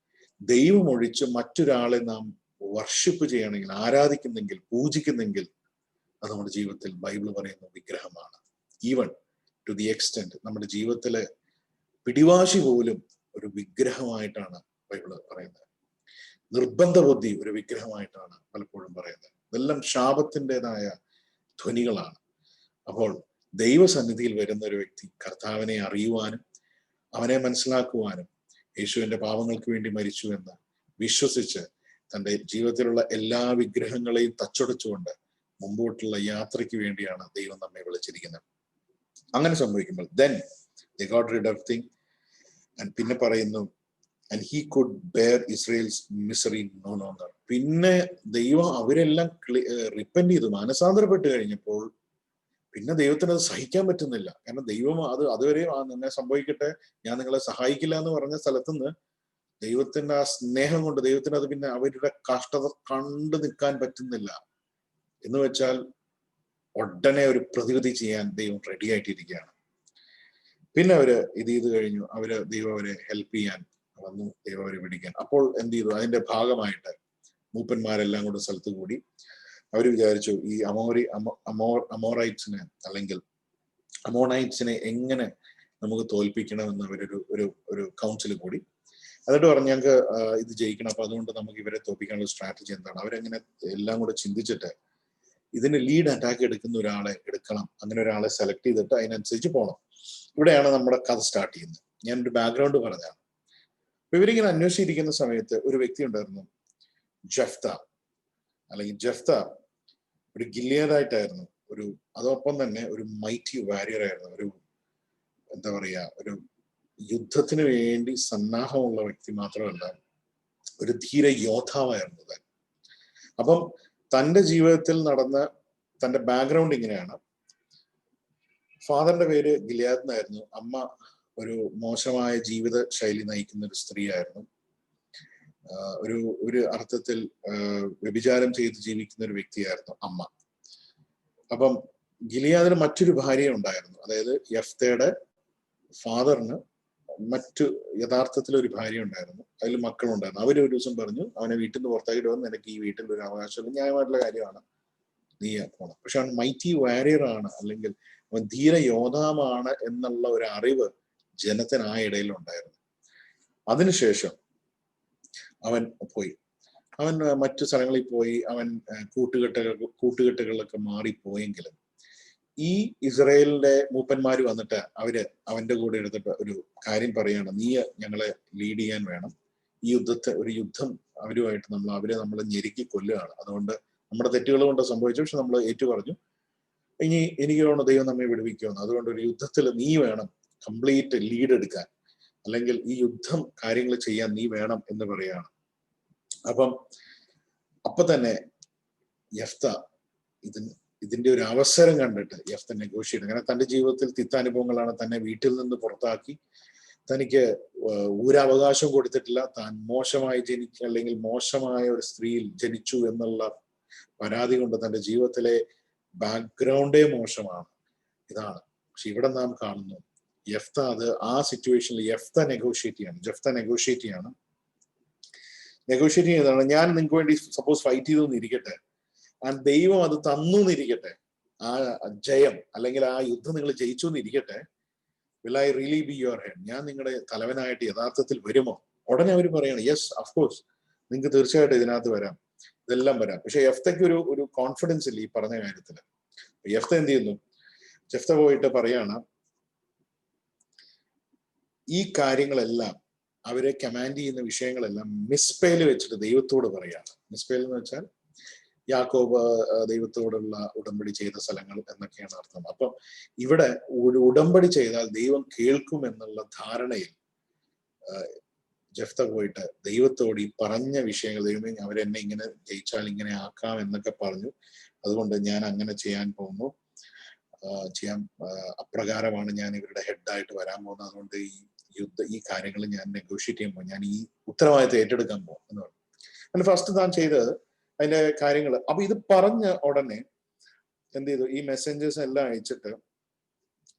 ദൈവം ഒഴിച്ച് മറ്റൊരാളെ നാം വർഷിപ്പ് ചെയ്യണമെങ്കിൽ, ആരാധിക്കുന്നെങ്കിൽ, പൂജിക്കുന്നെങ്കിൽ അത് നമ്മുടെ ജീവിതത്തിൽ ബൈബിൾ പറയുന്ന വിഗ്രഹമാണ്. ഈവൻ ടു ദി എക്സ്റ്റെന്റ് നമ്മുടെ ജീവിതത്തിലെ പിടിവാശി പോലും ഒരു വിഗ്രഹമായിട്ടാണ് ബൈബിള് പറയുന്നത്. നിർബന്ധ ബുദ്ധി ഒരു വിഗ്രഹമായിട്ടാണ് പലപ്പോഴും പറയുന്നത്. ഇതെല്ലാം ശാപത്തിൻ്റെതായ ധ്വനികളാണ്. അപ്പോൾ ദൈവസന്നിധിയിൽ വരുന്ന ഒരു വ്യക്തി കർത്താവിനെ അറിയുവാനും അവനെ മനസ്സിലാക്കുവാനും യേശുവിന്റെ പാപങ്ങൾക്ക് വേണ്ടി മരിച്ചു എന്ന് വിശ്വസിച്ച് തൻ്റെ ജീവിതത്തിലുള്ള എല്ലാ വിഗ്രഹങ്ങളെയും തച്ചൊടച്ചുകൊണ്ട് മുമ്പോട്ടുള്ള യാത്രയ്ക്ക് വേണ്ടിയാണ് ദൈവം നമ്മെ വിളിച്ചിരിക്കുന്നത്. അങ്ങനെ സംഭവിക്കുമ്പോൾ then they got rid of thing and പിന്നെ പറയുന്നു and he could bear Israel's misery no longer. പിന്നെ ദൈവം അവരെല്ലാം റിപ്പന്റ് ചെയ്തു, മാനസാന്തരപ്പെട്ട് കഴിഞ്ഞപ്പോൾ പിന്നെ ദൈവത്തിന് അത് സഹിക്കാൻ പറ്റുന്നില്ല. കാരണം ദൈവം അതുവരെ നിന്നെ സംഭവിക്കട്ടെ, ഞാൻ നിങ്ങളെ സഹായിക്കില്ല എന്ന് പറഞ്ഞ സ്ഥലത്തുനിന്ന് ദൈവത്തിന്റെ ആ സ്നേഹം കൊണ്ട് ദൈവത്തിന് അത് പിന്നെ അവരുടെ കഷ്ടത കണ്ടു നിൽക്കാൻ പറ്റുന്നില്ല എന്ന് വെച്ചാൽ ഉടനെ ഒരു പ്രതിവിധി ചെയ്യാൻ ദൈവം റെഡി ആയിട്ടിരിക്കുകയാണ്. പിന്നെ അവര് ഇത് ചെയ്ത് കഴിഞ്ഞു, ദൈവം അവരെ ഹെൽപ്പ് ചെയ്യാൻ വന്നു, ദൈവം അവരെ പിടിക്കാൻ. അപ്പോൾ എന്ത് ചെയ്തു? അതിന്റെ ഭാഗമായിട്ട് മൂപ്പന്മാരെല്ലാം കൂടെ സ്ഥലത്ത് കൂടി അവർ വിചാരിച്ചു ഈ അമോറൈറ്റ്സിനെ അല്ലെങ്കിൽ അമോണൈറ്റ്സിനെ എങ്ങനെ നമുക്ക് തോൽപ്പിക്കണമെന്ന് അവരൊരു കൗൺസിൽ കൂടി. എന്നിട്ട് പറഞ്ഞു ഞങ്ങൾക്ക് ഇത് ജയിക്കണം, അപ്പൊ അതുകൊണ്ട് നമുക്ക് ഇവരെ തോൽപ്പിക്കാനുള്ള സ്ട്രാറ്റജി എന്താണ്? അവരെങ്ങനെ എല്ലാം കൂടെ ചിന്തിച്ചിട്ട് ഇതിന് ലീഡ് അറ്റാക്ക് എടുക്കുന്ന ഒരാളെ എടുക്കണം, അങ്ങനെ ഒരാളെ സെലക്ട് ചെയ്തിട്ട് അതിനനുസരിച്ച് പോകണം. ഇവിടെയാണ് നമ്മുടെ കഥ സ്റ്റാർട്ട് ചെയ്യുന്നത്. ഞാനൊരു ബാക്ക്ഗ്രൗണ്ട് പറഞ്ഞതാണ്. അപ്പൊ ഇവരിങ്ങനെ അന്വേഷിച്ചിരിക്കുന്ന സമയത്ത് ഒരു വ്യക്തി ഉണ്ടായിരുന്നു, ജെഫ്ത. അല്ലെങ്കിൽ ജെഫ്ത ഒരു ഗിലിയദായിട്ടായിരുന്നു, അതോടൊപ്പം തന്നെ ഒരു മൈറ്റി വാരിയർ ആയിരുന്നു, എന്താ പറയാ, ഒരു യുദ്ധത്തിന് വേണ്ടി സന്നാഹമുള്ള വ്യക്തി മാത്രമല്ല, ഒരു ധീര യോദ്ധാവായിരുന്നു താൻ. അപ്പം തൻ്റെ ജീവിതത്തിൽ നടന്ന തൻ്റെ ബാക്ക്ഗ്രൗണ്ട് ഇങ്ങനെയാണ്. ഫാദറിന്റെ പേര് ഗിലിയാദ് എന്നായിരുന്നു. അമ്മ ഒരു മോശമായ ജീവിത ശൈലി നയിക്കുന്ന ഒരു സ്ത്രീയായിരുന്നു. ഒരു അർത്ഥത്തിൽ വ്യഭിചാരം ചെയ്ത് ജീവിക്കുന്ന ഒരു വ്യക്തിയായിരുന്നു അമ്മ. അപ്പം ഗിലിയാദിന് മറ്റൊരു ഭാര്യ ഉണ്ടായിരുന്നു. അതായത് യഫ്തയുടെ ഫാദറിന് യഥാർത്ഥത്തിൽ ഒരു ഭാര്യ ഉണ്ടായിരുന്നു, അതിൽ മക്കളുണ്ടായിരുന്നു. അവരൊരു ദിവസം പറഞ്ഞു അവനെ വീട്ടിൽ നിന്ന് പുറത്താക്കിയിട്ട് വന്ന് നിനക്ക് ഈ വീട്ടിൽ ഒരു അവകാശം, ന്യായമായിട്ടുള്ള കാര്യമാണ്, നീ പോണം. പക്ഷെ അവൻ മൈറ്റി വാരിയർ ആണ്, അല്ലെങ്കിൽ അവൻ ധീര യോദ്ധാവാണ് എന്നുള്ള ഒരു അറിവ് ജനത്തിന് ആ ഇടയിലുണ്ടായിരുന്നു. അതിനുശേഷം അവൻ പോയി, അവൻ മറ്റു സ്ഥലങ്ങളിൽ പോയി, അവൻ കൂട്ടുകെട്ടുകളിലൊക്കെ മാറിപ്പോയെങ്കിലും ഈ ഇസ്രായേലിന്റെ മൂപ്പന്മാര് വന്നിട്ട് അവന്റെ കൂടെ എടുത്തിട്ട് ഒരു കാര്യം പറയാണ്, നീ ഞങ്ങളെ ലീഡ് ചെയ്യാൻ വേണം, ഈ ഒരു യുദ്ധം അവരുമായിട്ട് നമ്മളെ ഞെരുക്കി കൊല്ലുകയാണ്, അതുകൊണ്ട് നമ്മുടെ തെറ്റുകൾ കൊണ്ട് സംഭവിച്ചു, പക്ഷെ നമ്മൾ ഏറ്റു പറഞ്ഞു, ഇനി എനിക്ക് തോന്നുന്നു ദൈവം നമ്മെ വിടുവിക്കുമെന്ന്, അതുകൊണ്ട് ഒരു യുദ്ധത്തിൽ നീ വേണം കംപ്ലീറ്റ് ലീഡ് എടുക്കാൻ, അല്ലെങ്കിൽ ഈ യുദ്ധം കാര്യങ്ങൾ ചെയ്യാൻ നീ വേണം എന്ന് പറയാണ്. അപ്പൊ തന്നെ യഫ്ത ഇതിന്റെ ഒരു അവസരം കണ്ടിട്ട് യഫ്ത നെഗോഷിയേറ്റ്, അങ്ങനെ തന്റെ ജീവിതത്തിൽ തിക്താനുഭവങ്ങളാണ് തന്നെ വീട്ടിൽ നിന്ന് പുറത്താക്കി, തനിക്ക് ഊരവകാശം കൊടുത്തിട്ടില്ല, താൻ മോശമായി അല്ലെങ്കിൽ മോശമായ ഒരു സ്ത്രീയിൽ ജനിച്ചു എന്നുള്ള പരാതി കൊണ്ട് തന്റെ ജീവിതത്തിലെ ബാക്ക്ഗ്രൗണ്ടേ മോശമാണ്. ഇതാണ്. പക്ഷെ ഇവിടെ നാം കാണുന്നു യഫ്ത ആ സിറ്റുവേഷനിൽ ജെഫ്ത നെഗോഷിയേറ്റ് ചെയ്തതാണ്. ഞാൻ നിങ്ങൾക്ക് വേണ്ടി സപ്പോസ് ഫൈറ്റ് ചെയ്തു എന്നിരിക്കട്ടെ, ദൈവം അത് തന്നു എന്നിരിക്കട്ടെ, ആ ജയം അല്ലെങ്കിൽ ആ യുദ്ധം നിങ്ങൾ ജയിച്ചു എന്നിരിക്കട്ടെ, will I really be your head? ഞാൻ നിങ്ങളുടെ തലവനായിട്ട് യഥാർത്ഥത്തിൽ വരുമോ? ഉടനെ അവർ പറയാണ് യെസ് അഫ്കോഴ്സ്, നിങ്ങൾക്ക് തീർച്ചയായിട്ടും ഇതിനകത്ത് വരാം, ഇതെല്ലാം വരാം. പക്ഷെ യഫ്തയ്ക്ക് ഒരു കോൺഫിഡൻസ് ഇല്ല ഈ പറഞ്ഞ കാര്യത്തിൽ. യഫ്ത എന്ത് ചെയ്യുന്നു? ജെഫ്ത പോയിട്ട് പറയാണ്, ഈ കാര്യങ്ങളെല്ലാം അവരെ കമാൻഡ് ചെയ്യുന്ന വിഷയങ്ങളെല്ലാം മിസ്പേയിൽ വെച്ചിട്ട് ദൈവത്തോട് പറയാണ്. മിസ്പേൽ എന്ന് വെച്ചാൽ യാക്കോബ് ദൈവത്തോടുള്ള ഉടമ്പടി ചെയ്ത സ്ഥലങ്ങൾ എന്നൊക്കെയാണ് അർത്ഥം. അപ്പം ഇവിടെ ഒരു ഉടമ്പടി ചെയ്താൽ ദൈവം കേൾക്കും എന്നുള്ള ധാരണയിൽ ജെഫ്ത പോയിട്ട് ദൈവത്തോട് ഈ പറഞ്ഞ വിഷയങ്ങൾ, ദൈവമേ അവരെന്നെ ഇങ്ങനെ ജയിച്ചാൽ ഇങ്ങനെ ആക്കാം എന്നൊക്കെ പറഞ്ഞു, അതുകൊണ്ട് ഞാൻ അങ്ങനെ ചെയ്യാൻ പോകുന്നു, അപ്രകാരമാണ് ഞാൻ ഇവരുടെ ഹെഡായിട്ട് വരാൻ പോകുന്നത്, അതുകൊണ്ട് ഈ കാര്യങ്ങൾ ഞാൻ നെഗോഷിയേറ്റ് ചെയ്യാൻ പോകും, ഞാൻ ഈ ഉത്തരവാദിത്തം ഏറ്റെടുക്കാൻ പോകും എന്ന് പറഞ്ഞു. അതിന് ഫസ്റ്റ് താൻ ചെയ്തത് അതിന്റെ കാര്യങ്ങൾ. അപ്പൊ ഇത് പറഞ്ഞ ഉടനെ എന്ത് ചെയ്തു? ഈ മെസ്സഞ്ചേഴ്സ് എല്ലാം അയച്ചിട്ട്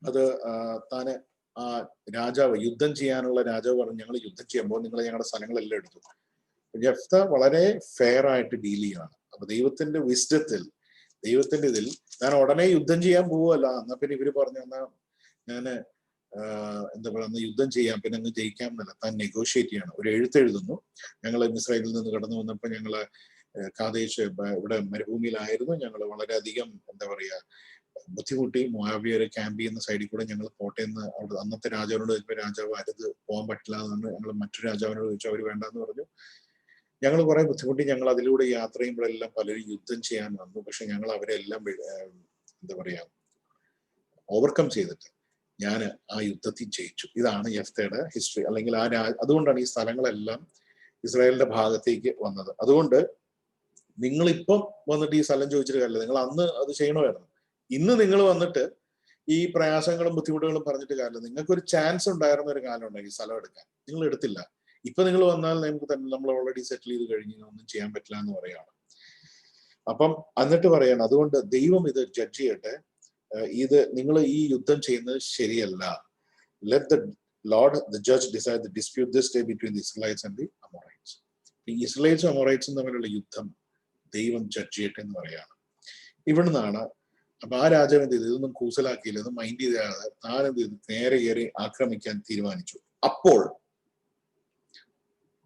അത് താനെ ആ രാജാവ്, യുദ്ധം ചെയ്യാനുള്ള രാജാവ് പറഞ്ഞു, ഞങ്ങൾ യുദ്ധം ചെയ്യുമ്പോൾ നിങ്ങൾ ഞങ്ങളുടെ സ്ഥലങ്ങളെല്ലാം എടുത്തു. ജെഫ്ത വളരെ ഫെയർ ആയിട്ട് ഡീൽ ചെയ്യാണ്. അപ്പൊ ദൈവത്തിന്റെ വിസ്ഡത്തിൽ, ദൈവത്തിന്റെ ഇതിൽ ഞാൻ ഉടനെ യുദ്ധം ചെയ്യാൻ പോവുമല്ല. എന്നാ പിന്നെ ഇവര് പറഞ്ഞു, എന്നാ ഞാന് എന്താ പറയുക, യുദ്ധം ചെയ്യാം, പിന്നെ അങ്ങ് ജയിക്കാം എന്നല്ല, താൻ നെഗോഷിയേറ്റ് ചെയ്യണം. ഒരു എഴുത്തെഴുതുന്നു. ഞങ്ങൾ ഇസ്രായേലിൽ നിന്ന് കടന്നു വന്നപ്പോൾ ഞങ്ങള് കാദേശ് ഇവിടെ മരുഭൂമിയിലായിരുന്നു. ഞങ്ങൾ വളരെയധികം എന്താ പറയുക ബുദ്ധിമുട്ടി. മോയാബിയര് ക്യാമ്പ് ചെയ്യുന്ന സൈഡിൽ കൂടെ ഞങ്ങൾ കോട്ടയെന്ന് അവിടെ അന്നത്തെ രാജാവിനോട് ചോദിച്ചപ്പോൾ രാജാവ് അരുത്, പോകാൻ പറ്റില്ല എന്നാണ്. ഞങ്ങൾ മറ്റൊരു രാജാവിനോട് ചോദിച്ചു, അവർ വേണ്ടെന്ന് പറഞ്ഞു. ഞങ്ങൾ കുറെ ബുദ്ധിമുട്ടി. ഞങ്ങൾ അതിലൂടെ യാത്ര ചെയ്യുമ്പോഴെല്ലാം പലരും യുദ്ധം ചെയ്യാൻ വന്നു. പക്ഷെ ഞങ്ങൾ അവരെല്ലാം എന്താ പറയാ ഓവർകം ചെയ്തിട്ട് ഞാൻ ആ യുദ്ധത്തിൽ ജയിച്ചു. ഇതാണ് യെഫ്തയുടെ ഹിസ്റ്ററി. അല്ലെങ്കിൽ അതുകൊണ്ടാണ് ഈ സ്ഥലങ്ങളെല്ലാം ഇസ്രായേലിന്റെ ഭാഗത്തേക്ക് വന്നത്. അതുകൊണ്ട് നിങ്ങളിപ്പം വന്നിട്ട് ഈ സ്ഥലം ചോദിച്ചിട്ട് കാര്യമില്ല, നിങ്ങൾ അന്ന് അത് ചെയ്യണമായിരുന്നു. ഇന്ന് നിങ്ങൾ വന്നിട്ട് ഈ പ്രയാസങ്ങളും ബുദ്ധിമുട്ടുകളും പറഞ്ഞിട്ട് കാര്യമില്ല. നിങ്ങൾക്കൊരു ചാൻസ് ഉണ്ടായിരുന്ന ഒരു കാലം ഉണ്ടെങ്കിൽ സ്ഥലം എടുക്കാൻ, നിങ്ങൾ എടുത്തില്ല. ഇപ്പൊ നിങ്ങൾ വന്നാൽ നമുക്ക് തന്നെ നമ്മൾ ഓൾറെഡി സെറ്റിൽ ചെയ്ത് കഴിഞ്ഞ് ഒന്നും ചെയ്യാൻ പറ്റില്ല എന്ന് പറയാണ്. അപ്പം എന്നിട്ട് പറയാണ്, അതുകൊണ്ട് ദൈവം ഇത് ജഡ്ജ് ചെയ്യട്ടെ, ഇത് നിങ്ങൾ ഈ യുദ്ധം ചെയ്യുന്നത് ശരിയല്ല. Let the Lord the judge decide the dispute this day between the Israels and the Amorites. ഈ ഇസ്രായേൽസും അമോറൈറ്റ്സും തമ്മിലുള്ള യുദ്ധം ദൈവം ജഡ്ജ് ചെയ്യട്ടെ എന്ന് പറയാണ്. ഇവിടുന്നാണ് അപ്പൊ ആ രാജാവ് എന്ത് ചെയ്തു? ഇതൊന്നും കൂസലാക്കിയില്ല, ഇതൊന്നും മൈൻഡ് ചെയ്താതെ താൻ എന്ത് ചെയ്തു? നേരെ കയറി ആക്രമിക്കാൻ തീരുമാനിച്ചു. അപ്പോൾ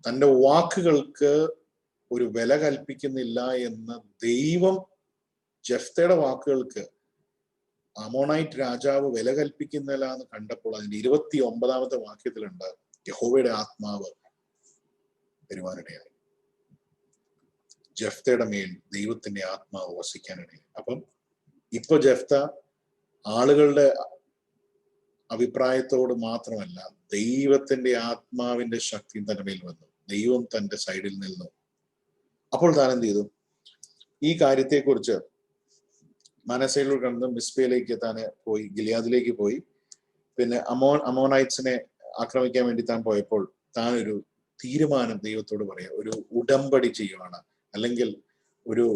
തന്റെ വാക്കുകൾക്ക് ഒരു വില കൽപ്പിക്കുന്നില്ല എന്ന് ദൈവം ജെഫ്തയുടെ വാക്കുകൾക്ക് അമോണൈറ്റ് രാജാവ് വില കൽപ്പിക്കുന്നില്ല എന്ന് കണ്ടപ്പോൾ അതിന്റെ 29ാമത്തെ വാക്യത്തിലുണ്ട്, യഹോവയുടെ ആത്മാവ് വരുവാനിടയായി. ജെഫ്തയുടെ മേൽ ദൈവത്തിന്റെ ആത്മാവ് വസിക്കാനിടയായി. അപ്പം ഇപ്പൊ ജെഫ്ത ആളുകളുടെ അഭിപ്രായത്തോട് മാത്രമല്ല, ദൈവത്തിന്റെ ആത്മാവിന്റെ ശക്തി തന്റെ മേൽ വന്നു. ദൈവം തന്റെ സൈഡിൽ നിന്നു. അപ്പോൾ താൻ എന്ത് ചെയ്തു? ഈ കാര്യത്തെക്കുറിച്ച് മനസ്സയിലൂടെ കടന്ന് മിസ്പയിലേക്ക് താന് പോയി, ഗിലിയാദിലേക്ക് പോയി. പിന്നെ അമോണൈറ്റ്സിനെ ആക്രമിക്കാൻ വേണ്ടി താൻ പോയപ്പോൾ താൻ ഒരു തീരുമാനം ദൈവത്തോട് പറയാം, ഒരു ഉടമ്പടി ചെയ്യുവാണ്. അല്ലെങ്കിൽ ഒരു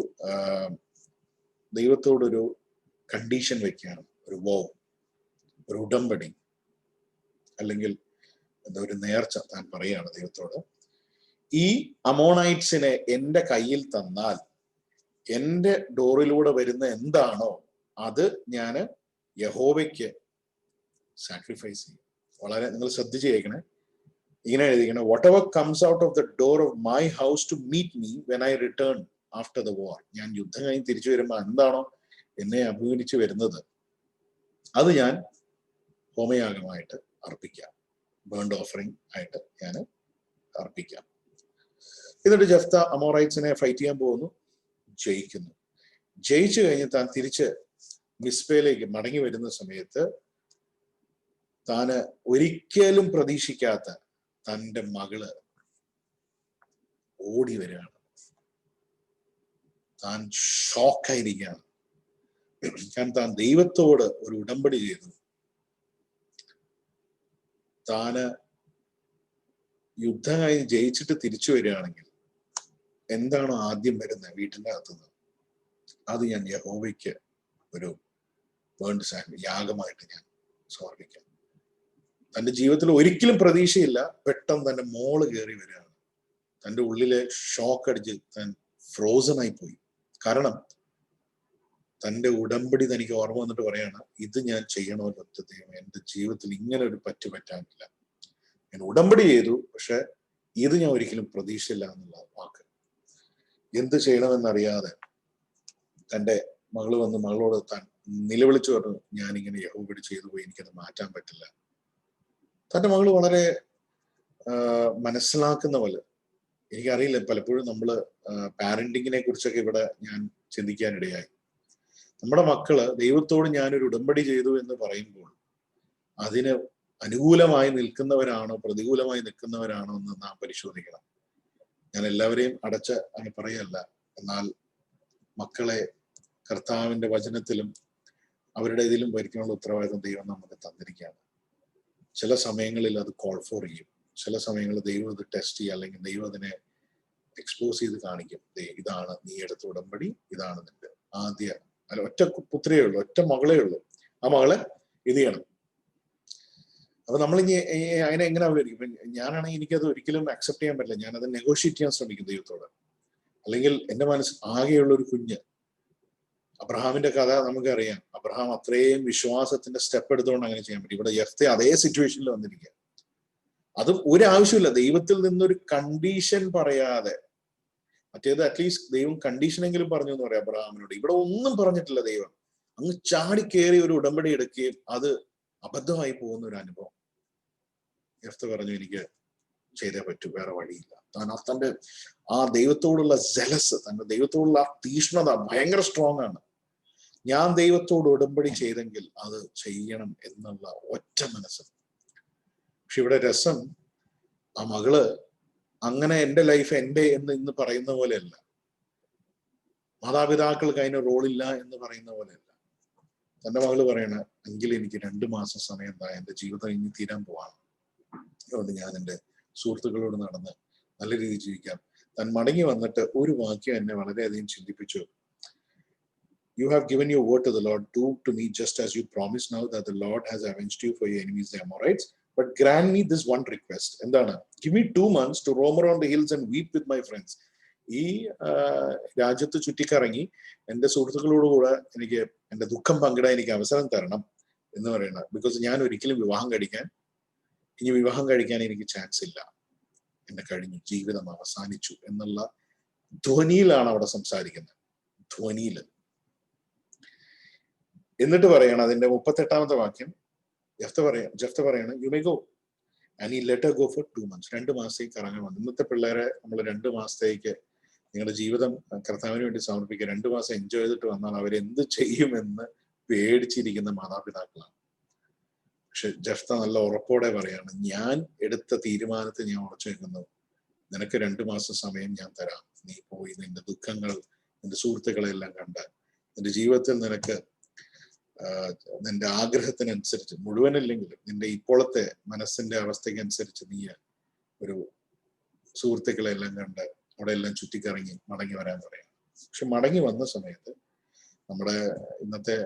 ദൈവത്തോടൊരു കണ്ടീഷൻ വെക്കുകയാണ്, ഒരു ഒരു ഉടമ്പടി, അല്ലെങ്കിൽ എന്താ ഒരു നേർച്ച താൻ പറയുകയാണ് ദൈവത്തോട്. ഈ അമോണൈറ്റ്സിനെ എന്റെ കയ്യിൽ തന്നാൽ എന്റെ ഡോറിലൂടെ വരുന്ന എന്താണോ അത് ഞാൻ യഹോവയ്ക്ക് സാക്രിഫൈസ് ചെയ്യും. വളരെ നിങ്ങൾ ശ്രദ്ധിച്ച് കേൾക്കണേ. ഇങ്ങനെ എഴുതിക്കണം, whatever comes out of the door of my house to meet me when I return after the war. ഞാൻ യുദ്ധം കഴിഞ്ഞ് തിരിച്ചു വരുമ്പോൾ എന്താണോ എന്നെ അഭിമുഖിച്ച് വരുന്നത് അത് ഞാൻ ഹോമയാഗമായിട്ട് അർപ്പിക്കാം, ബേൺഡ് ഓഫറിംഗ് ആയിട്ട് ഞാൻ അർപ്പിക്കാം. എന്നിട്ട് ജെഫ്ത അമോറൈറ്റ്സിനെ ഫൈറ്റ് ചെയ്യാൻ പോകുന്നു, ജയിക്കുന്നു. ജയിച്ചു കഴിഞ്ഞ് താൻ തിരിച്ച് മിസ്പയിലേക്ക് മടങ്ങി വരുന്ന സമയത്ത് താന് ഒരിക്കലും പ്രതീക്ഷിക്കാത്ത തൻ്റെ മകള് ഓടി വരികയാണ്. താൻ ഷോക്കായിരിക്കുകയാണ്. കാരണം താൻ ദൈവത്തോട് ഒരു ഉടമ്പടി ചെയ്തു. താന് യുദ്ധം കഴിഞ്ഞ് ജയിച്ചിട്ട് തിരിച്ചു വരികയാണെങ്കിൽ എന്താണോ ആദ്യം വരുന്നത് വീട്ടിന്റെ അകത്തുനിന്ന്, അത് ഞാൻ യഹോവയ്ക്ക് ഒരു ബേൺഡ് യാഗമായിട്ട് ഞാൻ സമർപ്പിക്കാം. തന്റെ ജീവിതത്തിൽ ഒരിക്കലും പ്രതീക്ഷയില്ല, പെട്ടെന്ന് തന്റെ മോള് കയറി വരികയാണ്. തൻ്റെ ഉള്ളിലെ ഷോക്ക് അടിച്ച് താൻ ഫ്രോസൺ ആയി പോയി. കാരണം തൻ്റെ ഉടമ്പടി തനിക്ക് ഓർമ്മ വന്നിട്ട് പറയാണ്, ഇത് ഞാൻ ചെയ്യണമല്ലോ ദൈവം, എൻ്റെ ജീവിതത്തിൽ ഇങ്ങനെ ഒരു പറ്റാനില്ല. ഞാൻ ഉടമ്പടി ചെയ്തു, പക്ഷെ ഇത് ഞാൻ ഒരിക്കലും പ്രതീക്ഷയില്ല എന്നുള്ള വാക്ക്. എന്ത് ചെയ്യണമെന്നറിയാതെ തൻ്റെ മകള് വന്ന് മകളോട് താൻ നിലവിളിച്ചു പറഞ്ഞു, ഞാനിങ്ങനെ യഹോവയോട് ചെയ്തു പോയി, എനിക്കത് മാറ്റാൻ പറ്റില്ല. തൻ്റെ മകള് വളരെ മനസ്സിലാക്കുന്ന പോലെ, എനിക്കറിയില്ല, പലപ്പോഴും നമ്മള് പാരന്റിങ്ങിനെ കുറിച്ചൊക്കെ ഇവിടെ ഞാൻ ചിന്തിക്കാനിടയായി. നമ്മുടെ മക്കള് ദൈവത്തോട് ഞാനൊരു ഉടമ്പടി ചെയ്തു എന്ന് പറയുമ്പോൾ അതിന് അനുകൂലമായി നിൽക്കുന്നവരാണോ പ്രതികൂലമായി നിൽക്കുന്നവരാണോ എന്ന് നാം പരിശോധിക്കണം. ഞാൻ എല്ലാവരെയും അങ്ങനെ പറയല്ല. എന്നാൽ മക്കളെ കർത്താവിന്റെ വചനത്തിലും അവരുടെ ഇതിലും ഭരിക്കാനുള്ള ഉത്തരവാദിത്വം ദൈവം നമുക്ക് തന്നിരിക്കുകയാണ്. ചില സമയങ്ങളിൽ അത് കോൾ ഫോർ ചെയ്യും, ചില സമയങ്ങളിൽ ദൈവം അത് ടെസ്റ്റ് ചെയ്യുക, അല്ലെങ്കിൽ ദൈവം അതിനെ എക്സ്പോസ് ചെയ്ത് കാണിക്കും. ഇതാണ് നീ എടുത്ത ഉടമ്പടി, ഇതാണ് നിന്റെ ഒറ്റ പുത്രിയേ ഉള്ളൂ, ഒറ്റ മകളേ ഉള്ളൂ, ആ മകളെ ഇത് ചെയ്യണം. അപ്പൊ നമ്മളിനി അതിനെ എങ്ങനെ അവതരിക്കും? ഞാനാണെങ്കിൽ എനിക്കത് ഒരിക്കലും അക്സെപ്റ്റ് ചെയ്യാൻ പറ്റില്ല. ഞാനത് നെഗോഷിയേറ്റ് ചെയ്യാൻ ശ്രമിക്കും ദൈവത്തോട്. അല്ലെങ്കിൽ എൻ്റെ മനസ്സിൽ ആകെയുള്ള ഒരു കുഞ്ഞ്, അബ്രഹാമിന്റെ കഥ നമുക്കറിയാം. അബ്രഹാം അത്രയും വിശ്വാസത്തിന്റെ സ്റ്റെപ്പ് എടുത്തുകൊണ്ട് അങ്ങനെ ചെയ്യാൻ പറ്റും. ഇവിടെ യെഫ്തെ അതേ സിറ്റുവേഷനിൽ വന്നിരിക്കുക. അതും ഒരാവശ്യമില്ല, ദൈവത്തിൽ നിന്നൊരു കണ്ടീഷൻ പറയാതെ. മറ്റേത് അറ്റ്ലീസ്റ്റ് ദൈവം കണ്ടീഷനെങ്കിലും പറഞ്ഞു എന്ന് പറയാം അബ്രഹാമിനോട്. ഇവിടെ ഒന്നും പറഞ്ഞിട്ടില്ല ദൈവം. അങ്ങ് ചാടിക്കേറി ഒരു ഉടമ്പടി എടുക്കുകയും അത് അബദ്ധമായി പോകുന്ന ഒരു അനുഭവം. യെഫ്തെ പറഞ്ഞു, എനിക്ക് ചെയ്തേ പറ്റൂ, വേറെ വഴിയില്ല. തന്റെ ആ ദൈവത്തോടുള്ള ജലസ്, തന്റെ ദൈവത്തോടുള്ള ആ തീഷ്ണത ഭയങ്കര സ്ട്രോങ് ആണ്. ഞാൻ ദൈവത്തോട് ഉടമ്പടി ചെയ്തെങ്കിൽ അത് ചെയ്യണം എന്നുള്ള ഒറ്റ മനസ്സ്. പക്ഷെ ഇവിടെ രസം, ആ മകള് അങ്ങനെ എന്റെ ലൈഫ് എന്റെ എന്ന് ഇന്ന് പറയുന്ന പോലെയല്ല, മാതാപിതാക്കൾക്ക് അതിന് റോളില്ല എന്ന് പറയുന്ന പോലെയല്ല. തന്റെ മകള് പറയണ, എങ്കിൽ എനിക്ക് 2 മാസം സമയം എന്താ, എന്റെ ജീവിതം ഇനി തീരാൻ പോവാണ്, അതുകൊണ്ട് ഞാൻ എൻ്റെ സുഹൃത്തുക്കളോട് നടന്ന് നല്ല രീതിയിൽ ജീവിക്കാം. താൻ മടങ്ങി വന്നിട്ട് ഒരു വാക്യം എന്നെ വളരെയധികം ചിന്തിപ്പിച്ചു. You have given your word to the Lord. Do to me just as you promised now that the Lord has avenged you for your enemies, the Amorites. But grant me this one request. എന്താണ്? Give me 2 months to roam around the hills and weep with my friends. ഈ രാജ്യത്ത് ചുറ്റിക്കറങ്ങി എൻ്റെ സുഹൃത്തുക്കളോട് കൂടെ എനിക്ക് എൻ്റെ ദുഃഖം പങ്കിടാൻ എനിക്ക് അവസരം തരണം എന്ന് പറയുന്നത്. ബിക്കോസ് ഞാൻ ഒരിക്കലും ഇനി വിവാഹം കഴിക്കാൻ എനിക്ക് ചാൻസ് ഇല്ല, എന്നെ കഴിഞ്ഞു, ജീവിതം അവസാനിച്ചു എന്നുള്ള ധ്വനിയിലാണ് അവിടെ സംസാരിക്കുന്നത്. ധ്വനിയിൽ. എന്നിട്ട് പറയണം അതിന്റെ 38ാമത്തെ വാക്യം, ജെഫ്ത പറയാണ്, you may go and he let Har go for 2 months. 2 മാസത്തേക്ക് കറങ്ങാൻ വന്നു. ഇന്നത്തെ പിള്ളേരെ നമ്മൾ 2 മാസത്തേക്ക് നിങ്ങളുടെ ജീവിതം കർത്താവിന് വേണ്ടി സമർപ്പിക്കുക, 2 മാസം എൻജോയ് ചെയ്തിട്ട് വന്നാൽ അവരെന്ത് ചെയ്യുമെന്ന് പേടിച്ചിരിക്കുന്ന മാതാപിതാക്കളാണ്. പക്ഷെ ജെഫ്ത നല്ല ഉറപ്പോടെ പറയാണ്, ഞാൻ എടുത്ത തീരുമാനത്തെ ഞാൻ ഉറച്ചു വെക്കുന്നു. നിനക്ക് 2 മാസം സമയം ഞാൻ തരാം. നീ പോയി നിന്റെ ദുഃഖങ്ങൾ, നിന്റെ സുഹൃത്തുക്കളെല്ലാം കണ്ട് നിന്റെ ജീവിതത്തിൽ നിനക്ക് നിന്റെ ആഗ്രഹത്തിനനുസരിച്ച്, മുഴുവനല്ലെങ്കിലും നിന്റെ ഇപ്പോഴത്തെ മനസ്സിന്റെ അവസ്ഥയ്ക്ക് അനുസരിച്ച് നീ ഒരു സുഹൃത്തുക്കളെല്ലാം കണ്ട് അവിടെ എല്ലാം ചുറ്റിക്കറങ്ങി മടങ്ങി വരാൻ പറയാം. പക്ഷെ മടങ്ങി വന്ന സമയത്ത് നമ്മുടെ ഇന്നത്തെ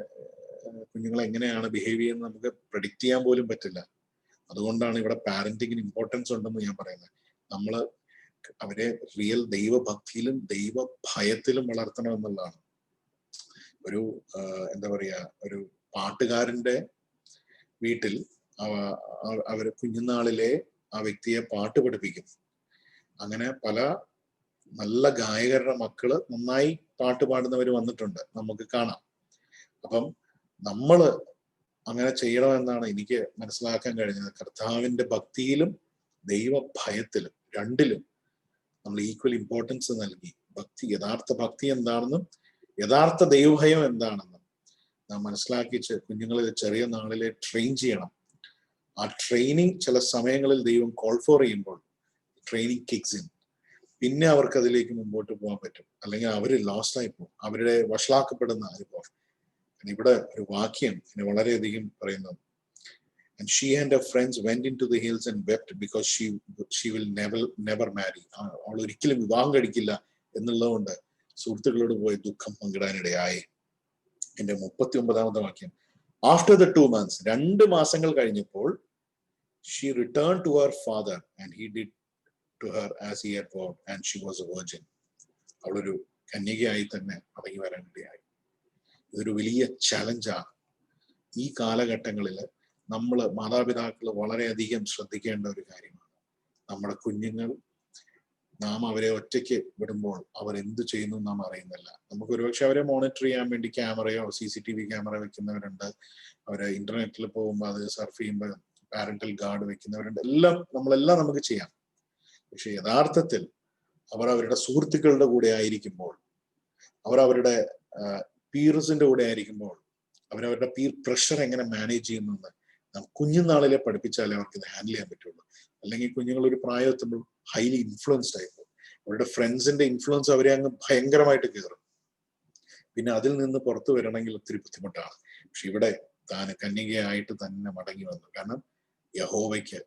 കുഞ്ഞുങ്ങൾ എങ്ങനെയാണ് ബിഹേവ് ചെയ്യുന്നത് നമുക്ക് പ്രെഡിക്റ്റ് ചെയ്യാൻ പോലും പറ്റില്ല. അതുകൊണ്ടാണ് ഇവിടെ പാരന്റിങ്ങിന് ഇമ്പോർട്ടൻസ് ഉണ്ടെന്ന് ഞാൻ പറയുന്നത്. നമ്മള് അവരെ റിയൽ ദൈവഭക്തിയിലും ദൈവഭയത്തിലും വളർത്തണം എന്നുള്ളതാണ്. ഒരു എന്താ പറയാ, ഒരു പാട്ടുകാരന്റെ വീട്ടിൽ അവര് കുഞ്ഞുനാളിലെ ആ വ്യക്തിയെ പാട്ട് പഠിപ്പിക്കും. അങ്ങനെ പല നല്ല ഗായകരുടെ മക്കള് നന്നായി പാട്ട് പാടുന്നവർ വന്നിട്ടുണ്ട്, നമുക്ക് കാണാം. അപ്പം നമ്മള് അങ്ങനെ ചെയ്യണമെന്നാണ് എനിക്ക് മനസ്സിലാക്കാൻ കഴിഞ്ഞത്. കർത്താവിന്റെ ഭക്തിയിലും ദൈവഭയത്തിലും രണ്ടിലും നമ്മൾ ഈക്വൽ ഇമ്പോർട്ടൻസ് നൽകി യഥാർത്ഥ ഭക്തി എന്താണെന്നും യഥാർത്ഥ ദൈവഭയം എന്താണെന്നും നാം മനസ്സിലാക്കിച്ച് കുഞ്ഞുങ്ങളെ ചെറിയ നാളിലെ ട്രെയിൻ ചെയ്യണം. ആ ട്രെയിനിങ് ചില സമയങ്ങളിൽ ദൈവം കോൾ ഫോർ ചെയ്യുമ്പോൾ ട്രെയിനിങ് കിക്സ് ഇൻ. പിന്നെ അവർക്ക് അതിലേക്ക് മുമ്പോട്ട് പോകാൻ പറ്റും. അല്ലെങ്കിൽ അവർ ലോസ്റ്റ് ആയി പോകും, അവരുടെ വഷളാക്കപ്പെടുന്ന അനുഭവം. ഇവിടെ ഒരു വാക്യം എന്നെ വളരെയധികം പറയുന്നു. And she and her friends went into the hills and wept because she will never marry. അവൾ ഒരിക്കലും വിവാഹം കഴിക്കില്ല എന്നുള്ളതുകൊണ്ട് സുഹൃത്തുക്കളോട് പോയി ദുഃഖം പങ്കിടാനിടയായി. എന്റെ 39ാമത്തെ വാക്യം, ആഫ്റ്റർ ദ 2 months, 2 മാസങ്ങൾ കഴിഞ്ഞപ്പോൾ, she returned to her father and he did to her as he had vowed and she was a virgin. അവളൊരു കന്യകയായി തന്നെ മടങ്ങി വരാനിടയായി. ഇതൊരു വലിയ ചലഞ്ചാണ്. ഈ കാലഘട്ടങ്ങളിൽ നമ്മൾ മാതാപിതാക്കൾ വളരെയധികം ശ്രദ്ധിക്കേണ്ട ഒരു കാര്യമാണ്. നമ്മുടെ കുഞ്ഞുങ്ങൾ, നാം അവരെ ഒറ്റയ്ക്ക് വിടുമ്പോൾ അവർ എന്ത് ചെയ്യുന്നു നാം അറിയുന്നില്ല. നമുക്ക് ഒരുപക്ഷെ അവരെ മോണിറ്റർ ചെയ്യാൻ വേണ്ടി ക്യാമറയോ CCTV ക്യാമറ വെക്കുന്നവരുണ്ട്. അവരെ ഇന്റർനെറ്റിൽ പോകുമ്പോൾ അത് സർഫ് ചെയ്യുമ്പോൾ പാരന്റൽ ഗാർഡ് വെക്കുന്നവരുണ്ട്. നമ്മളെല്ലാം നമുക്ക് ചെയ്യാം. പക്ഷെ യഥാർത്ഥത്തിൽ അവർ അവരുടെ സുഹൃത്തുക്കളുടെ കൂടെ ആയിരിക്കുമ്പോൾ, അവരുടെ പീർസിന്റെ കൂടെ ആയിരിക്കുമ്പോൾ, അവരവരുടെ പീർ പ്രഷർ എങ്ങനെ മാനേജ് ചെയ്യുന്നെന്ന് നാം കുഞ്ഞുനാളിലെ പഠിപ്പിച്ചാലേ അവർക്ക് ഇത് ഹാൻഡിൽ ചെയ്യാൻ പറ്റുള്ളൂ. അല്ലെങ്കിൽ കുഞ്ഞുങ്ങൾ ഒരു പ്രായമെത്തുമ്പോൾ ഹൈലി ഇൻഫ്ലുവൻസ്ഡ് ആയിപ്പോൾ അവരുടെ ഫ്രണ്ട്സിന്റെ ഇൻഫ്ലുവൻസ് അവരെ അങ്ങ് ഭയങ്കരമായിട്ട് കയറും. പിന്നെ അതിൽ നിന്ന് പുറത്തു വരണമെങ്കിൽ ഒത്തിരി ബുദ്ധിമുട്ടാണ്. പക്ഷെ ഇവിടെ താൻ കന്യകയായിട്ട് തന്നെ മടങ്ങി വന്നു. കാരണം യഹോവയ്ക്ക്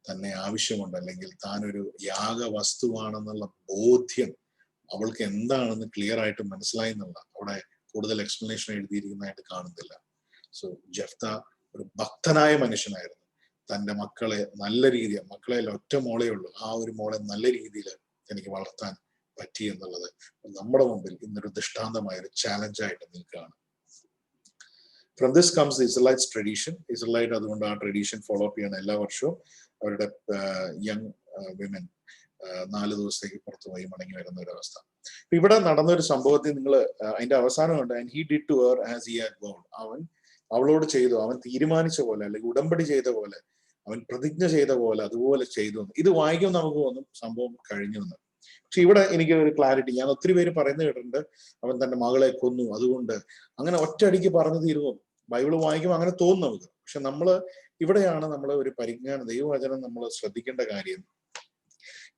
തന്നെ ആവശ്യമുണ്ട്, അല്ലെങ്കിൽ താൻ ഒരു യാഗ വസ്തുവാണെന്നുള്ള ബോധ്യം അവൾക്ക് എന്താണെന്ന് ക്ലിയർ ആയിട്ട് മനസ്സിലായി എന്നുള്ള അവിടെ കൂടുതൽ എക്സ്പ്ലനേഷൻ എഴുതിയിരിക്കുന്നതായിട്ട് കാണുന്നില്ല. സോ ജെഫ്ത ഒരു ഭക്തനായ മനുഷ്യനായിരുന്നു. തൻ്റെ മക്കളെ നല്ല രീതിയിൽ, മക്കളെ ഒറ്റ മോളേ ഉള്ളൂ, ആ ഒരു മോളെ നല്ല രീതിയിൽ എനിക്ക് വളർത്താൻ പറ്റി എന്നുള്ളത് നമ്മുടെ മുമ്പിൽ ഇന്നൊരു ദൃഷ്ടാന്തമായ ഒരു ചാലഞ്ചായിട്ട് നിൽക്കുകയാണ്. From this comes the Israel's tradition. Israel അതുകൊണ്ട് ആ ട്രഡീഷൻ ഫോളോ അപ്പ് ചെയ്യണം. എല്ലാ വർഷവും അവരുടെ യങ് വിമൻ 4 ദിവസത്തേക്ക് പുറത്തു പോയി മടങ്ങി വരുന്ന ഒരു അവസ്ഥ. ഇവിടെ നടന്ന ഒരു സംഭവത്തിൽ നിങ്ങൾ അതിന്റെ അവസാനമുണ്ട്. And he did to her as he had vowed. അവൻ അവളോട് ചെയ്തു, അവൻ തീരുമാനിച്ച പോലെ, അല്ലെങ്കിൽ ഉടമ്പടി ചെയ്ത പോലെ, അവൻ പ്രതിജ്ഞ ചെയ്ത പോലെ അതുപോലെ ചെയ്തു. ഇത് വായിക്കുമ്പോൾ നമുക്ക് തോന്നും സംഭവം കഴിഞ്ഞു എന്ന്. പക്ഷെ ഇവിടെ എനിക്ക് ഒരു ക്ലാരിറ്റി, ഞാൻ ഒത്തിരി പേര് പറയുന്നത് കേട്ടിട്ടുണ്ട്, അവൻ തന്റെ മകളെ കൊന്നു, അതുകൊണ്ട് അങ്ങനെ ഒറ്റയടിക്ക് പറഞ്ഞു തീരുമോ? ബൈബിള് വായിക്കുമ്പോൾ അങ്ങനെ തോന്നും നമുക്ക്. പക്ഷെ ഇവിടെയാണ് നമ്മൾ ഒരു പരിജ്ഞാനം, ദൈവവചനം നമ്മൾ ശ്രദ്ധിക്കേണ്ട കാര്യം.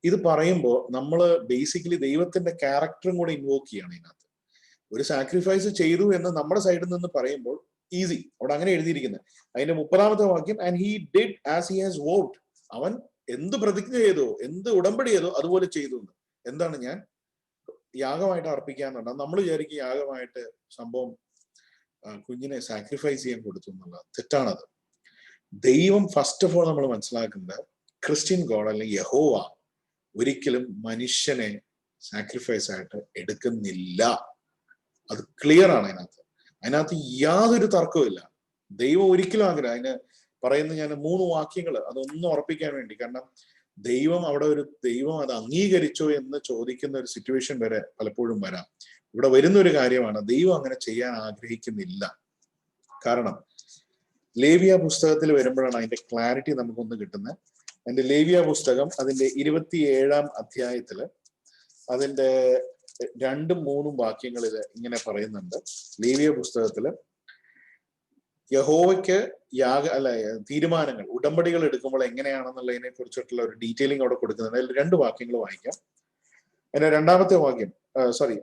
ഇത് പറയുമ്പോൾ നമ്മൾ ബേസിക്കലി ദൈവത്തിന്റെ ക്യാരക്ടറും കൂടെ ഇൻവോക്ക് ചെയ്യണം ഇതിനകത്ത്. ഒരു സാക്രിഫൈസ് ചെയ്തു എന്ന് നമ്മുടെ സൈഡിൽ നിന്ന് പറയുമ്പോൾ ഈസി, അവിടെ അങ്ങനെ എഴുതിയിരിക്കുന്നത്. അതിന്റെ 30-ാമത്തെ വാക്യം, and he did as he has vowed. അവൻ എന്ത് പ്രതിജ്ഞ ചെയ്തോ, എന്ത് ഉടമ്പടി ചെയ്തോ അതുപോലെ ചെയ്തു എന്ന്. എന്താണ്? ഞാൻ യാഗമായിട്ട് അർപ്പിക്കാന്നുണ്ട്. നമ്മൾ വിചാരിക്കും യാഗമായിട്ട് സംഭവം കുഞ്ഞിനെ സാക്രിഫൈസ് ചെയ്യാൻ കൊടുത്തു എന്നുള്ളത്. തെറ്റാണത്. ദൈവം ഫസ്റ്റ് ഓഫ് ഓൾ നമ്മൾ മനസ്സിലാക്കുന്നത്, ക്രിസ്ത്യൻ ഗോഡ് അല്ലെങ്കിൽ യഹോവ ഒരിക്കലും മനുഷ്യനെ സാക്രിഫൈസ് ആയിട്ട് എടുക്കുന്നില്ല. അത് ക്ലിയർ ആണ്. അതിനകത്ത് യാതൊരു തർക്കവുമില്ല. ദൈവം ഒരിക്കലും ആഗ്രഹം. അതിന് പറയുന്ന ഞാൻ 3 വാക്യങ്ങൾ അതൊന്നും ഉറപ്പിക്കാൻ വേണ്ടി. കാരണം ദൈവം അത് അംഗീകരിച്ചോ എന്ന് ചോദിക്കുന്ന ഒരു സിറ്റുവേഷൻ വരെ പലപ്പോഴും വരാം. ഇവിടെ വരുന്നൊരു കാര്യമാണ്, ദൈവം അങ്ങനെ ചെയ്യാൻ ആഗ്രഹിക്കുന്നില്ല. കാരണം ലേവ്യ പുസ്തകത്തിൽ വരുമ്പോഴാണ് അതിന്റെ ക്ലാരിറ്റി നമുക്കൊന്ന് കിട്ടുന്നത്. അതിന്റെ ലേവ്യ പുസ്തകം അതിന്റെ 27-ാം അധ്യായത്തില് അതിന്റെ 2-3 വാക്യങ്ങളിൽ ഇങ്ങനെ പറയുന്നുണ്ട്. ലേവ്യ പുസ്തകത്തില് യഹോവയ്ക്ക് തീരുമാനങ്ങൾ, ഉടമ്പടികൾ എടുക്കുമ്പോൾ എങ്ങനെയാണെന്നുള്ളതിനെ കുറിച്ചിട്ടുള്ള ഒരു ഡീറ്റെയിലിംഗ് അവിടെ കൊടുക്കുന്നുണ്ട്. അതിൽ 2 വാക്യങ്ങൾ വായിക്കാം. അതിന്റെ 2-ാമത്തെ വാക്യം,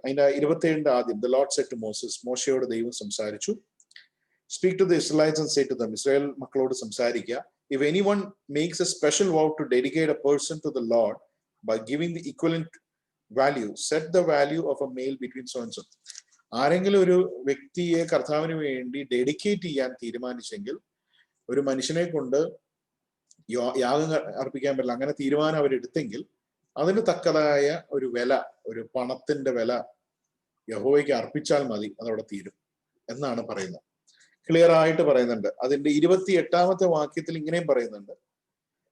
അതിന്റെ 27-ന്റെ ആദ്യം, the Lord said to Moses. മോശയോട് ദൈവം സംസാരിച്ചു. Speak to the Israels and say to them. Israel മക്കളോട് സംസാരിക്കുക. If anyone makes a special vow to dedicate a person to the Lord by giving the equivalent value, set the value of a male between so and so. ആരെങ്കിലും ഒരു വ്യക്തിയെ കർത്താവിന് വേണ്ടി dedicate ചെയ്യാൻ തീരുമാനിച്ചെങ്കിൽ, ഒരു മനുഷ്യനെ കൊണ്ട് യാഗം അർപ്പിക്കാൻ പറ്റില്ല, അങ്ങനെ തീരുമാനം അവരെടുത്തെങ്കിൽ അതിന് തക്കതായ ഒരു വില, ഒരു പണത്തിന്റെ വില യഹോവയ്ക്ക് അർപ്പിച്ചാൽ മതി, അതവിടെ തീരും എന്നാണ് പറയുന്നത്. ക്ലിയർ ആയിട്ട് പറയുന്നുണ്ട്. അതിന്റെ 28-ാമത്തെ വാക്യത്തിൽ ഇങ്ങനെയും പറയുന്നുണ്ട്,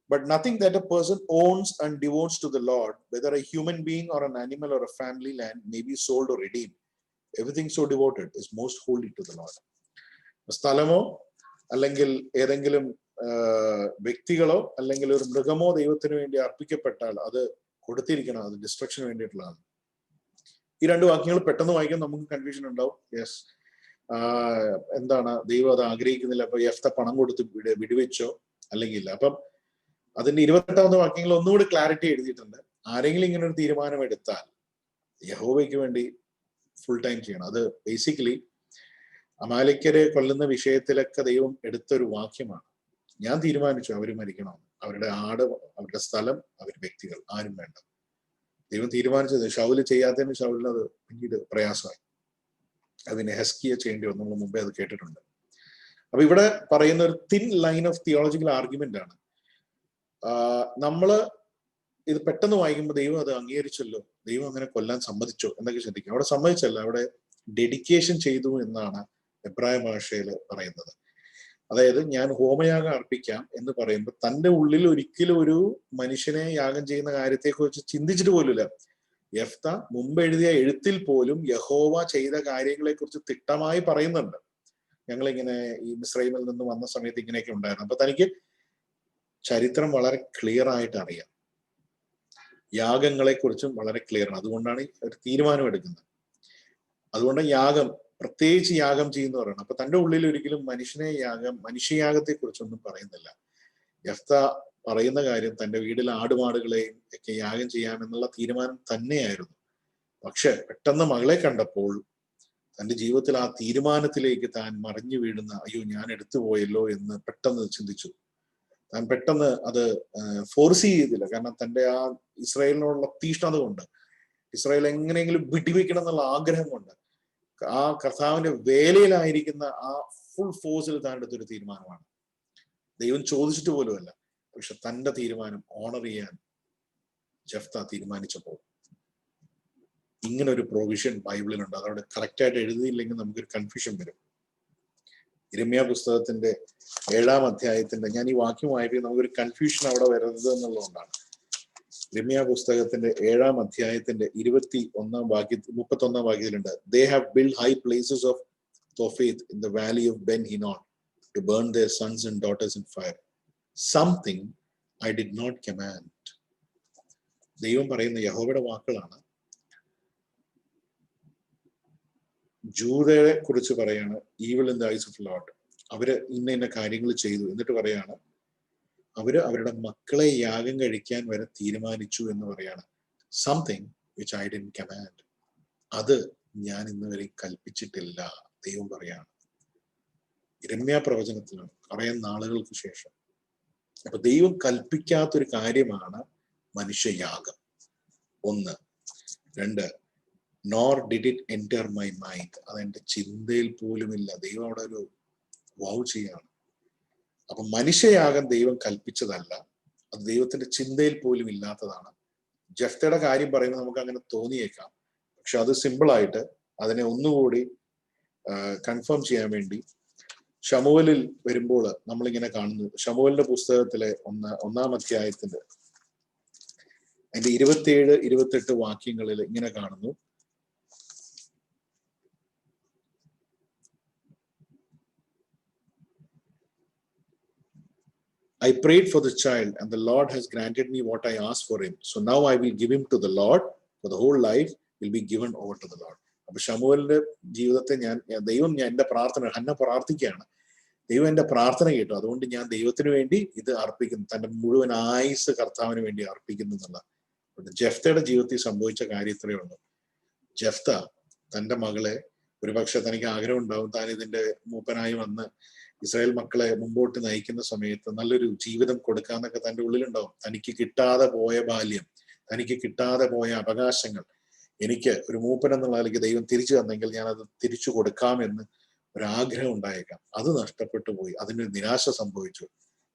but nothing that a person owns and devotes to the Lord, whether a human being or an animal or a family land, may be sold or redeemed. Everything so devoted is most holy to the Lord. സ്ഥലമോ അല്ലെങ്കിൽ ഏതെങ്കിലും വ്യക്തികളോ അല്ലെങ്കിൽ ഒരു മൃഗമോ ദൈവത്തിന് വേണ്ടി അർപ്പിക്കപ്പെട്ടാൽ അത് കൊടുത്തിരിക്കണം, അത് ഡിസ്ട്രക്ഷന് വേണ്ടിയിട്ടുള്ളതാണ്. ഈ 2 വാക്യങ്ങൾ പെട്ടെന്ന് വായിക്കാൻ നമുക്ക് കൺഫ്യൂഷൻ ഉണ്ടാവും. യെസ്, എന്താണ് ദൈവം അത് ആഗ്രഹിക്കുന്നില്ല, അപ്പൊ യെഫ്ത പണം കൊടുത്ത് വിടുവെച്ചോ അല്ലെങ്കിൽ ഇല്ല. അപ്പം അതിന്റെ 28-ാമത്തെ വാക്യങ്ങൾ ഒന്നുകൂടി ക്ലാരിറ്റി എഴുതിയിട്ടുണ്ട്. ആരെങ്കിലും ഇങ്ങനെ ഒരു തീരുമാനം എടുത്താൽ യഹോവയ്ക്ക് വേണ്ടി ഫുൾ ടൈം ചെയ്യണം. അത് ബേസിക്കലി അമാലിക്കരെ കൊല്ലുന്ന വിഷയത്തിലൊക്കെ ദൈവം എടുത്തൊരു വാക്യമാണ്. ഞാൻ തീരുമാനിച്ചു അവര് മരിക്കണം, അവരുടെ ആട്, അവരുടെ സ്ഥലം, അവർ വ്യക്തികൾ, ആരും വേണ്ട. ദൈവം തീരുമാനിച്ചത്. ഷൗല് ചെയ്യാത്തതിന് ഷൗലിന് അത് പിന്നീട് പ്രയാസമായി. അതിന് ഹെസ്കിയ ചെയ്യേണ്ടി വന്നു. നമ്മൾ മുമ്പേ അത് കേട്ടിട്ടുണ്ട്. അപ്പൊ ഇവിടെ പറയുന്ന ഒരു thin line of theological argument ആണ്. നമ്മള് ഇത് പെട്ടെന്ന് വായിക്കുമ്പോൾ ദൈവം അത് അംഗീകരിച്ചല്ലോ, ദൈവം അങ്ങനെ കൊല്ലാൻ സമ്മതിച്ചോ എന്നൊക്കെ ചിന്തിക്കും. അവിടെ സമ്മതിച്ചല്ല, അവിടെ ഡെഡിക്കേഷൻ ചെയ്തു എന്നാണ് എബ്രായ ഭാഷയിൽ പറയുന്നത്. അതായത് ഞാൻ ഹോമയാഗം അർപ്പിക്കാം എന്ന് പറയുമ്പോൾ തന്റെ ഉള്ളിൽ ഒരിക്കലും ഒരു മനുഷ്യനെ യാഗം ചെയ്യുന്ന കാര്യത്തെക്കുറിച്ച് ചിന്തിച്ചിട്ട് പോലുമില്ല. യെഫ്ത മുമ്പ് എഴുതിയ എഴുത്തിൽ പോലും യഹോവ ചെയ്ത കാര്യങ്ങളെ കുറിച്ച് തിട്ടമായി പറയുന്നുണ്ട്. ഞങ്ങളിങ്ങനെ ഈ മിസ്രൈമിൽ നിന്ന് വന്ന സമയത്ത് ഇങ്ങനെയൊക്കെ ഉണ്ടായിരുന്നു. അപ്പൊ തനിക്ക് ചരിത്രം വളരെ ക്ലിയർ ആയിട്ട് അറിയാം, യാഗങ്ങളെ കുറിച്ചും വളരെ ക്ലിയർ ആണ്. അതുകൊണ്ടാണ് ഒരു തീരുമാനം എടുക്കുന്നത്. അതുകൊണ്ട് യാഗം, പ്രത്യേകിച്ച് യാഗം ചെയ്യുന്ന പറയുന്നത്. അപ്പൊ തന്റെ ഉള്ളിൽ ഒരിക്കലും മനുഷ്യയാഗത്തെ കുറിച്ചൊന്നും പറയുന്നില്ല. യെഫ്ത പറയുന്ന കാര്യം തന്റെ വീട്ടിലെ ആടുമാടുകളെയും ഒക്കെ യാഗം ചെയ്യാമെന്നുള്ള തീരുമാനം തന്നെയായിരുന്നു. പക്ഷെ പെട്ടെന്ന് മകളെ കണ്ടപ്പോൾ തന്റെ ജീവിതത്തിൽ ആ തീരുമാനത്തിലേക്ക് താൻ മറിഞ്ഞു വീഴുന്ന, അയ്യോ ഞാൻ എടുത്തുപോയല്ലോ എന്ന് പെട്ടെന്ന് ചിന്തിച്ചു. താൻ പെട്ടെന്ന് അത് ഫോഴ്സ് ചെയ്തില്ല. കാരണം തന്റെ ആ ഇസ്രായേലിനോടുള്ള തീഷ്ണത കൊണ്ട്, ഇസ്രായേൽ എങ്ങനെയെങ്കിലും വിടിവെക്കണം എന്നുള്ള ആഗ്രഹം കൊണ്ട്, ആ കർത്താവിന്റെ വേലയിലായിരിക്കുന്ന ആ ഫുൾ ഫോഴ്സിൽ താൻ എടുത്തൊരു തീരുമാനമാണ്. ദൈവം ചോദിച്ചിട്ട് പോലുമല്ല. പക്ഷെ തന്റെ തീരുമാനം ഓണർ ചെയ്യാൻ ജെഫ്ത തീരുമാനിച്ചപ്പോൾ ഇങ്ങനെ ഒരു പ്രൊവിഷൻ ബൈബിളിലുണ്ട്. അതവിടെ കറക്റ്റായിട്ട് എഴുതിയില്ലെങ്കിൽ നമുക്കൊരു കൺഫ്യൂഷൻ വരും. യിരെമ്യാ പുസ്തകത്തിന്റെ 7-ാം അധ്യായത്തിന്റെ, ഞാൻ ഈ വാക്യം വായിക്കുന്നത് നമുക്കൊരു കൺഫ്യൂഷൻ അവിടെ വരരുത് എന്നുള്ളതുകൊണ്ടാണ്. യിരെമ്യാ പുസ്തകത്തിന്റെ 7-ാം അധ്യായത്തിന്റെ 31-ാം വാക്യത്തിലുണ്ട്, they have built high places of Topheth in the valley of Ben Hinnom to burn their sons and daughters in fire. Something I did not command. ദൈവം പറയുന്ന യഹോവയുടെ വാക്കുകളാണ്. ജൂതയെ കുറിച്ച് പറയാണ്, evil in the ice of Lord. അവര് ഇന്ന കാര്യങ്ങൾ ചെയ്തു. എന്നിട്ട് പറയാണ്, അവര് അവരുടെ മക്കളെ യാഗം കഴിക്കാൻ വരെ തീരുമാനിച്ചു എന്ന് പറയാണ്. Something which I didn't command. അത് ഞാൻ ഇന്ന് വരെ കൽപ്പിച്ചിട്ടില്ല, ദൈവം പറയാണ്. യിരെമ്യാ പ്രവചനത്തിലാണ് കുറെ നാളുകൾക്ക് ശേഷം. അപ്പൊ ദൈവം കൽപ്പിക്കാത്തൊരു കാര്യമാണ് മനുഷ്യയാഗം. 1. 2, nor did it enter my mind. അതെന്റെ ചിന്തയിൽ പോലുമില്ല. ദൈവം അവിടെ ഒരു വൗ ചെയ്യാണ്. അപ്പൊ മനുഷ്യയാഗം ദൈവം കൽപ്പിച്ചതല്ല, അത് ദൈവത്തിന്റെ ചിന്തയിൽ പോലും ഇല്ലാത്തതാണ്. ജെഫ്തയുടെ കാര്യം പറയുമ്പോൾ നമുക്ക് അങ്ങനെ തോന്നിയേക്കാം. പക്ഷെ അത് സിമ്പിളായിട്ട് അതിനെ ഒന്നുകൂടി കൺഫേം ചെയ്യാൻ വേണ്ടി ശമൂവേലിൽ വരുമ്പോൾ നമ്മളിങ്ങനെ കാണുന്നു. ശമൂവേലിന്റെ പുസ്തകത്തിലെ 1-ാം അധ്യായത്തിന്റെ അതിന്റെ 27-28 വാക്യങ്ങളിൽ ഇങ്ങനെ കാണുന്നു. I prayed for the child and the Lord has granted me what I asked for him. So now I will give him to the Lord, for the whole life will be given over to the Lord. അപ്പൊ ശമൂവേലിന്റെ ജീവിതത്തെ ദൈവം എന്റെ പ്രാർത്ഥന, Hannah പ്രാർത്ഥിക്കുകയാണ്, ദൈവം എന്റെ പ്രാർത്ഥന കേട്ടു, അതുകൊണ്ട് ഞാൻ ദൈവത്തിന് വേണ്ടി ഇത് അർപ്പിക്കുന്നു, തന്റെ മുഴുവൻ ആയുസ് കർത്താവിന് വേണ്ടി അർപ്പിക്കുന്നു എന്നുള്ള. ജെഫ്തയുടെ ജീവിതത്തിൽ സംഭവിച്ച കാര്യം ഇത്രയേ ഉള്ളൂ. ജെഫ്ത തന്റെ മകളെ, ഒരുപക്ഷെ തനിക്ക് ആഗ്രഹം ഉണ്ടാവും, താൻ ഇതിന്റെ മൂപ്പനായി വന്ന് ഇസ്രായേൽ മക്കളെ മുമ്പോട്ട് നയിക്കുന്ന സമയത്ത് നല്ലൊരു ജീവിതം കൊടുക്കാന്നൊക്കെ തന്റെ ഉള്ളിലുണ്ടാവും. തനിക്ക് കിട്ടാതെ പോയ ബാല്യം, തനിക്ക് കിട്ടാതെ പോയ അവകാശങ്ങൾ എനിക്ക് ഒരു മൂപ്പൻ എന്നുള്ള നിലയ്ക്ക് ദൈവം തിരിച്ചു തന്നെങ്കിൽ ഞാൻ അത് തിരിച്ചു കൊടുക്കാമെന്ന് ഒരാഗ്രഹം ഉണ്ടായേക്കാം. അത് നഷ്ടപ്പെട്ടു പോയി. അതിനൊരു നിരാശ സംഭവിച്ചു.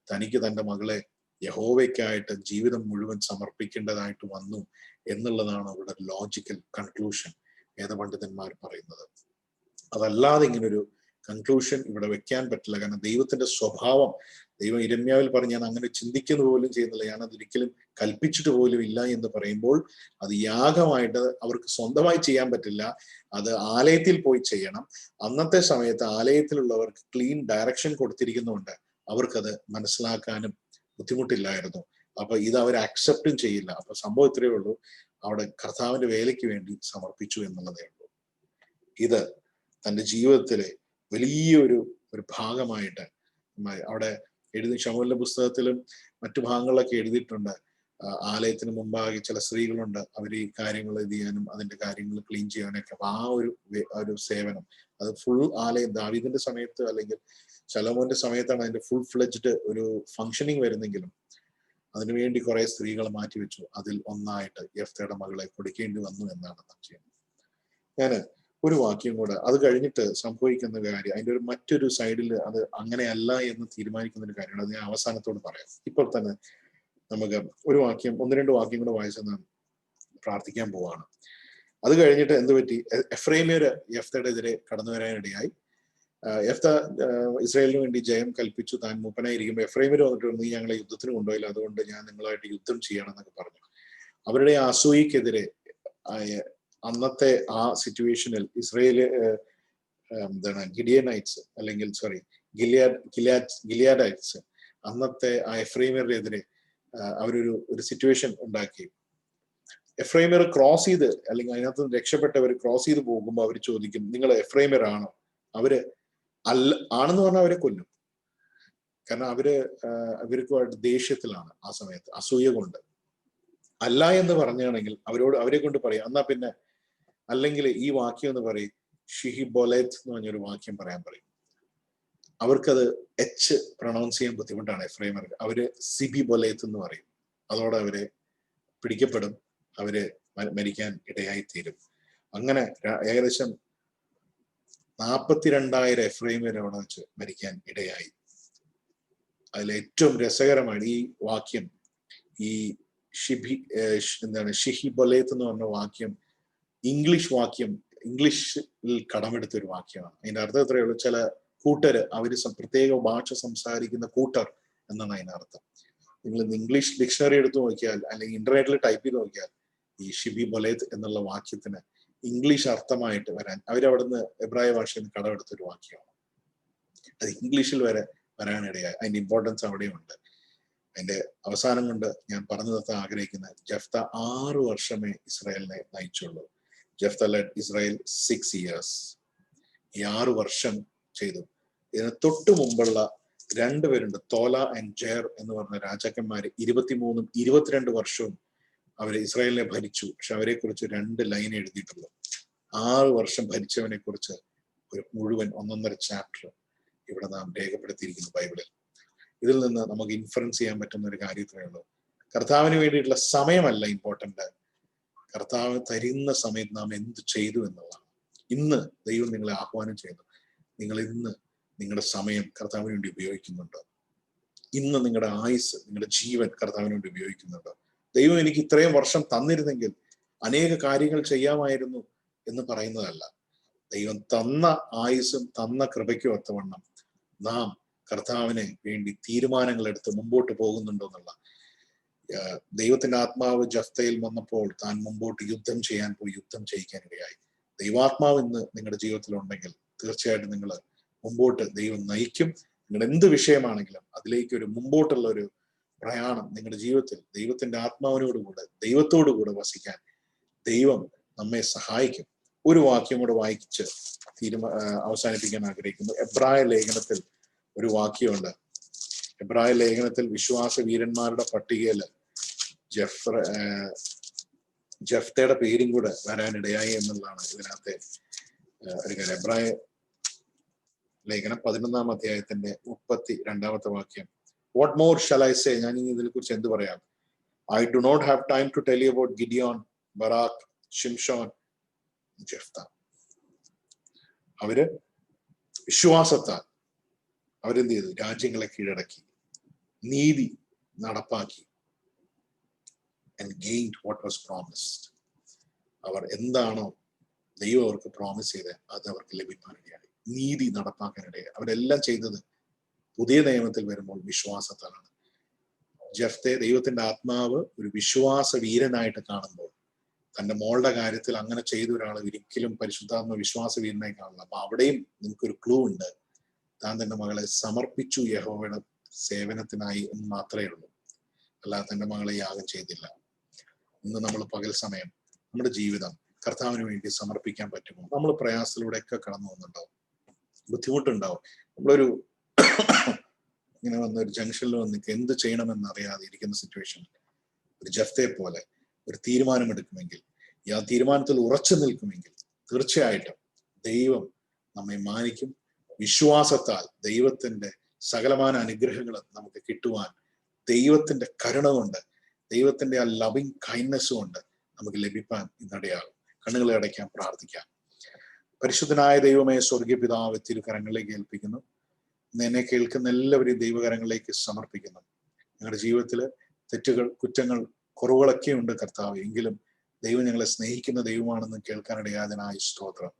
തനിക്ക് തന്റെ മകളെ യഹോവയ്ക്കായിട്ട് ജീവിതം മുഴുവൻ സമർപ്പിക്കേണ്ടതായിട്ട് വന്നു എന്നുള്ളതാണ് അവരുടെ ലോജിക്കൽ കൺക്ലൂഷൻ വേദപണ്ഡിതന്മാർ പറയുന്നത്. അതല്ലാതെ ഇങ്ങനൊരു കൺക്ലൂഷൻ ഇവിടെ വെക്കാൻ പറ്റില്ല. കാരണം ദൈവത്തിന്റെ സ്വഭാവം, ദൈവം യിരെമ്യാവിൽ പറഞ്ഞ് ഞാൻ അങ്ങനെ ചിന്തിക്കുന്ന പോലും ചെയ്യുന്നില്ല, ഞാൻ അതൊരിക്കലും കൽപ്പിച്ചിട്ട് പോലും ഇല്ല എന്ന് പറയുമ്പോൾ അത് യാഗമായിട്ട് അവർക്ക് സ്വന്തമായി ചെയ്യാൻ പറ്റില്ല. അത് ആലയത്തിൽ പോയി ചെയ്യണം. അന്നത്തെ സമയത്ത് ആലയത്തിലുള്ളവർക്ക് ക്ലീൻ ഡയറക്ഷൻ കൊടുത്തിരിക്കുന്നുണ്ട്, അവർക്കത് മനസ്സിലാക്കാനും ബുദ്ധിമുട്ടില്ലായിരുന്നു. അപ്പൊ ഇത് അവർ അക്സെപ്റ്റും ചെയ്യില്ല. അപ്പൊ സംഭവം ഇത്രയേ ഉള്ളൂ, അവിടെ കർത്താവിന്റെ വേലയ്ക്ക് വേണ്ടി സമർപ്പിച്ചു എന്നുള്ളതേ ഉള്ളൂ. ഇത് തന്റെ ജീവിതത്തിലെ വലിയൊരു ഭാഗമായിട്ട് അവിടെ ശമൂവേലിന്റെ പുസ്തകത്തിലും മറ്റു ഭാഗങ്ങളിലൊക്കെ എഴുതിയിട്ടുണ്ട്. ആലയത്തിന് മുമ്പാകെ ചില സ്ത്രീകളുണ്ട്, അവർ ഈ കാര്യങ്ങൾ ഇത് ചെയ്യാനും അതിന്റെ കാര്യങ്ങൾ ക്ലീൻ ചെയ്യാനൊക്കെ. അപ്പൊ ആ ഒരു സേവനം അത് ഫുൾ ആലയം ദാവീദിന്റെ സമയത്ത് അല്ലെങ്കിൽ ശലോമോന്റെ സമയത്താണ് അതിന്റെ ഫുൾ ഫ്ലെഡ്ജ്ഡ് ഒരു ഫങ്ഷനിങ് വരുന്നെങ്കിലും അതിനുവേണ്ടി കുറെ സ്ത്രീകളെ മാറ്റിവെച്ചു. അതിൽ ഒന്നായിട്ട് യെഫ്തയുടെ മകളെ കൊടുക്കേണ്ടി വന്നു എന്നാണ് നാം ചെയ്യുന്നത്. ഞാന് ഒരു വാക്യം കൂടെ, അത് കഴിഞ്ഞിട്ട് സംഭവിക്കുന്ന കാര്യം, അതിന്റെ മറ്റൊരു സൈഡിൽ അത് അങ്ങനെയല്ല എന്ന് തീരുമാനിക്കുന്ന ഒരു കാര്യമാണ്. അത് ഞാൻ അവസാനത്തോട് പറയാം. ഇപ്പോൾ തന്നെ നമുക്ക് ഒരു വാക്യം, 1-2 വാക്യം കൂടെ വായിച്ചെന്ന് പ്രാർത്ഥിക്കാൻ പോവാണ്. അത് കഴിഞ്ഞിട്ട് എന്ത് പറ്റി? എഫ്രൈമ്യര് യെഫ്തയുടെ എതിരെ കടന്നു വരാനിടയായി. യെഫ്ത ഇസ്രായേലിന് വേണ്ടി ജയം കൽപ്പിച്ചു. താൻ മൂപ്പനായിരിക്കുമ്പോൾ എഫ്രൈമ്യര് വന്നിട്ട് നീ ഞങ്ങളെ യുദ്ധത്തിന് കൊണ്ടുപോയില്ല, അതുകൊണ്ട് ഞാൻ നിങ്ങളായിട്ട് യുദ്ധം ചെയ്യണം എന്നൊക്കെ പറഞ്ഞു. അവരുടെ അസൂയക്കെതിരെ അന്നത്തെ ആ സിറ്റുവേഷനിൽ ഇസ്രയേല് ഗിഡിയനൈറ്റ്സ് അല്ലെങ്കിൽ ഗിലിയാഡൈറ്റ്സ് അന്നത്തെ ആ എഫ്രൈമ്യറിനെതിരെ അവരൊരു സിറ്റുവേഷൻ ഉണ്ടാക്കി. എഫ്രൈമർ ക്രോസ് ചെയ്ത് അല്ലെങ്കിൽ അതിനകത്ത് രക്ഷപ്പെട്ടവർ ക്രോസ് ചെയ്ത് പോകുമ്പോൾ അവർ ചോദിക്കും, നിങ്ങൾ എഫ്രൈമർ ആണോ? അവര് ആണെന്ന് പറഞ്ഞാൽ അവരെ കൊല്ലും. കാരണം അവർക്ക് ദേഷ്യത്തിലാണ് ആ സമയത്ത്, അസൂയ കൊണ്ട്. അല്ല എന്ന് പറഞ്ഞാണെങ്കിൽ അവരെ കൊണ്ട് പറയാം, എന്നാ പിന്നെ അല്ലെങ്കിൽ ഈ വാക്യം എന്ന് പറയും, ഷിഹി ബൊലേത്ത് എന്ന് പറഞ്ഞൊരു വാക്യം പറയാൻ പറയും. അവർക്കത് എച്ച് പ്രൊണൗൺസ് ചെയ്യാൻ ബുദ്ധിമുട്ടാണ് എഫ്രൈമർക്ക്. അവര് സിബി ബൊലേത്ത് എന്ന് പറയും. അതോടെ അവരെ പിടിക്കപ്പെടും, അവര് മരിക്കാൻ ഇടയായി തീരും. അങ്ങനെ ഏകദേശം 42,000 എഫ്രൈമർ അവിടെ വെച്ച് മരിക്കാൻ ഇടയായി. അതിൽ ഏറ്റവും രസകരമാണ് ഈ വാക്യം, ഈ ഷിഹി ബൊലേത്ത് എന്ന് പറഞ്ഞ വാക്യം ഇംഗ്ലീഷിൽ കടമെടുത്ത ഒരു വാക്യമാണ്. അതിന്റെ അർത്ഥം എത്രയേ ഉള്ളൂ? ചില കൂട്ടര്, അവര് പ്രത്യേക ഭാഷ സംസാരിക്കുന്ന കൂട്ടർ എന്നാണ് അതിന്റെ അർത്ഥം. നിങ്ങൾ ഇംഗ്ലീഷ് ഡിക്ഷണറി എടുത്തു നോക്കിയാൽ, അല്ലെങ്കിൽ ഇന്റർനെറ്റിൽ ടൈപ്പ് ചെയ്ത് നോക്കിയാൽ, ഈ ഷിബി ബൊലേത് എന്നുള്ള വാക്യത്തിന് ഇംഗ്ലീഷ് അർത്ഥമായിട്ട് വരാൻ അവരവിടുന്ന് എബ്രായ ഭാഷയിൽ നിന്ന് കടമെടുത്തൊരു വാക്യമാണ്. അത് ഇംഗ്ലീഷിൽ വരെ വരാനിടയായി. അതിന്റെ ഇമ്പോർട്ടൻസ് അവിടെയുണ്ട്. അതിന്റെ അവസാനം കൊണ്ട് ഞാൻ പറഞ്ഞു നിർത്താൻ ആഗ്രഹിക്കുന്ന, ജഫ്ത 6 വർഷമേ ഇസ്രായേലിനെ നയിച്ചുള്ളൂ. Jephthah led Israel 6 years. ഈ 6 വർഷം ചെയ്തു. ഇതിന് തൊട്ടു മുമ്പുള്ള 2 പേരുണ്ട്, തോല ആൻഡ് ജെയർ എന്ന് പറഞ്ഞ രാജാക്കന്മാര്. 23 22 വർഷവും അവര് ഇസ്രായേലിനെ ഭരിച്ചു. പക്ഷെ അവരെ കുറിച്ച് 2 ലൈൻ എഴുതിയിട്ടുള്ളൂ. 6 വർഷം ഭരിച്ചവനെ കുറിച്ച് ഒരു മുഴുവൻ 1.5 ചാപ്റ്റർ ഇവിടെ നാം രേഖപ്പെടുത്തിയിരിക്കുന്നു ബൈബിളിൽ. ഇതിൽ നിന്ന് നമുക്ക് ഇൻഫറൻസ് ചെയ്യാൻ പറ്റുന്ന ഒരു കാര്യത്തിലേ ഉള്ളൂ. കർത്താവിന് വേണ്ടിയിട്ടുള്ള സമയമല്ല ഇമ്പോർട്ടന്റ്, കർത്താവ് തരുന്ന സമയത്ത് നാം എന്ത് ചെയ്തു എന്നുള്ളതാണ്. ഇന്ന് ദൈവം നിങ്ങളെ ആഹ്വാനം ചെയ്യുന്നു. നിങ്ങൾ ഇന്ന് നിങ്ങളുടെ സമയം കർത്താവിന് വേണ്ടി ഉപയോഗിക്കുന്നുണ്ടോ? ഇന്ന് നിങ്ങളുടെ ആയുസ്, നിങ്ങളുടെ ജീവൻ കർത്താവിന് വേണ്ടി ഉപയോഗിക്കുന്നുണ്ടോ? ദൈവം എനിക്ക് ഇത്രയും വർഷം തന്നിരുന്നെങ്കിൽ അനേക കാര്യങ്ങൾ ചെയ്യാമായിരുന്നു എന്ന് പറയുന്നതല്ല. ദൈവം തന്ന ആയുസ്സും തന്ന കൃപയ്ക്കും ഒത്തവണ്ണം നാം കർത്താവിനെ വേണ്ടി തീരുമാനങ്ങൾ എടുത്ത് മുമ്പോട്ട് പോകുന്നുണ്ടോ എന്നുള്ള. ദൈവത്തിന്റെ ആത്മാവ് ജഫ്തയിൽ വന്നപ്പോൾ താൻ മുമ്പോട്ട് യുദ്ധം ചെയ്യാൻ പോയി, യുദ്ധം ചെയ്യിക്കാനിടയായി. ദൈവാത്മാവ് ഇന്ന് നിങ്ങളുടെ ജീവിതത്തിൽ ഉണ്ടെങ്കിൽ തീർച്ചയായിട്ടും നിങ്ങൾ മുമ്പോട്ട് ദൈവം നയിക്കും. നിങ്ങളുടെ എന്ത് വിഷയമാണെങ്കിലും അതിലേക്ക് ഒരു മുമ്പോട്ടുള്ള ഒരു പ്രയാണം നിങ്ങളുടെ ജീവിതത്തിൽ ദൈവത്തിന്റെ ആത്മാവിനോടുകൂടെ, ദൈവത്തോടുകൂടെ വസിക്കാൻ ദൈവം നമ്മെ സഹായിക്കും. ഒരു വാക്യം കൂടെ വായിച്ച് അവസാനിപ്പിക്കാൻ ആഗ്രഹിക്കുന്നു. എബ്രായ ലേഖനത്തിൽ ഒരു വാക്യമുണ്ട്. എബ്രായ ലേഖനത്തിൽ വിശ്വാസ വീരന്മാരുടെ പട്ടികയിൽ ജഫ്തയുടെ പേരും കൂടെ വരാനിടയായി എന്നുള്ളതാണ് ഇതിനകത്തെ ഒരു കാര്യം. എബ്രായ ലേഖനം 11-ാം അധ്യായത്തിന്റെ 32-ാമത്തെ വാക്യം. What more shall I say? ഞാൻ ഇനി ഇതിനെ കുറിച്ച് എന്ത് പറയാം? I do not have time to tell you about Gideon, Barak, Shimshon, Jephthah. അവര് വിശ്വാസത്താൽ അവരെന്ത് ചെയ്തു? രാജ്യങ്ങളെ കീഴടക്കി, നീതി നടപ്പാക്കി. and gained what was promised. അവർ എന്താണോ ദൈവം അവർക്ക് പ്രോമിസ് ചെയ്തത് അത് അവർക്ക് ലഭിക്കാനിടയായി. നീതി നടപ്പാക്കാനിടയായി. അവരെല്ലാം ചെയ്തത് പുതിയ നിയമത്തിൽ വരുമ്പോൾ വിശ്വാസത്താലാണ്. ജഫ്തെ ദൈവത്തിന്റെ ആത്മാവ് ഒരു വിശ്വാസ വീരനായിട്ട് കാണുമ്പോൾ, തന്റെ മോളുടെ കാര്യത്തിൽ അങ്ങനെ ചെയ്ത ഒരാൾ ഒരിക്കലും പരിശുദ്ധാത്മ വിശ്വാസ വീരനായി കാണില്ല. അപ്പൊ അവിടെയും നിങ്ങൾക്കൊരു ക്ലൂ ഉണ്ട്. താൻ തന്റെ മകളെ സമർപ്പിച്ചു യഹോവയുടെ സേവനത്തിനായി എന്ന് മാത്രമേ ഉള്ളൂ. അല്ലാതെ തന്റെ മകളെ യാഗം ചെയ്തില്ല. ഇന്ന് നമ്മൾ പകൽ സമയം നമ്മുടെ ജീവിതം കർത്താവിന് വേണ്ടി സമർപ്പിക്കാൻ പറ്റുമോ? നമ്മൾ പ്രയാസത്തിലൂടെയൊക്കെ കടന്നു വന്നിട്ടുണ്ടാവും, ബുദ്ധിമുട്ടുണ്ടാവും. നമ്മളൊരു ഇങ്ങനെ വന്ന ഒരു ജംഗ്ഷനിൽ വന്ന് എന്ത് ചെയ്യണമെന്ന് അറിയാതെ ഇരിക്കുന്ന സിറ്റുവേഷനിൽ ഒരു ജഫ്തയെ പോലെ ഒരു തീരുമാനമെടുക്കുമെങ്കിൽ, ആ തീരുമാനത്തിൽ ഉറച്ചു നിൽക്കുമെങ്കിൽ തീർച്ചയായിട്ടും ദൈവം നമ്മെ മാനിക്കും. വിശ്വാസത്താൽ ദൈവത്തിന്റെ സകലമാന അനുഗ്രഹങ്ങൾ നമുക്ക് കിട്ടുവാൻ ദൈവത്തിന്റെ കരുണ കൊണ്ട്, ദൈവത്തിന്റെ ആ ലവിങ് കൈൻഡ്നെസ് കൊണ്ട് നമുക്ക് ലഭിക്കാൻ ഇന്നിടയാകും. കണ്ണുകളെ അടയ്ക്കാൻ പ്രാർത്ഥിക്കാം. പരിശുദ്ധനായ ദൈവമേ, സ്വർഗീയ പിതാവ്, തിരുകരങ്ങളിലേക്ക് ഏൽപ്പിക്കുന്നു. എന്നെ കേൾക്കുന്ന എല്ലാവരെയും ദൈവകരങ്ങളിലേക്ക് സമർപ്പിക്കുന്നു. ഞങ്ങളുടെ ജീവിതത്തില് തെറ്റുകൾ, കുറ്റങ്ങൾ, കുറവുകളൊക്കെ ഉണ്ട് കർത്താവ്. എങ്കിലും ദൈവം ഞങ്ങളെ സ്നേഹിക്കുന്ന ദൈവമാണെന്ന് കേൾക്കാനിടയാതനായ സ്തോത്രം.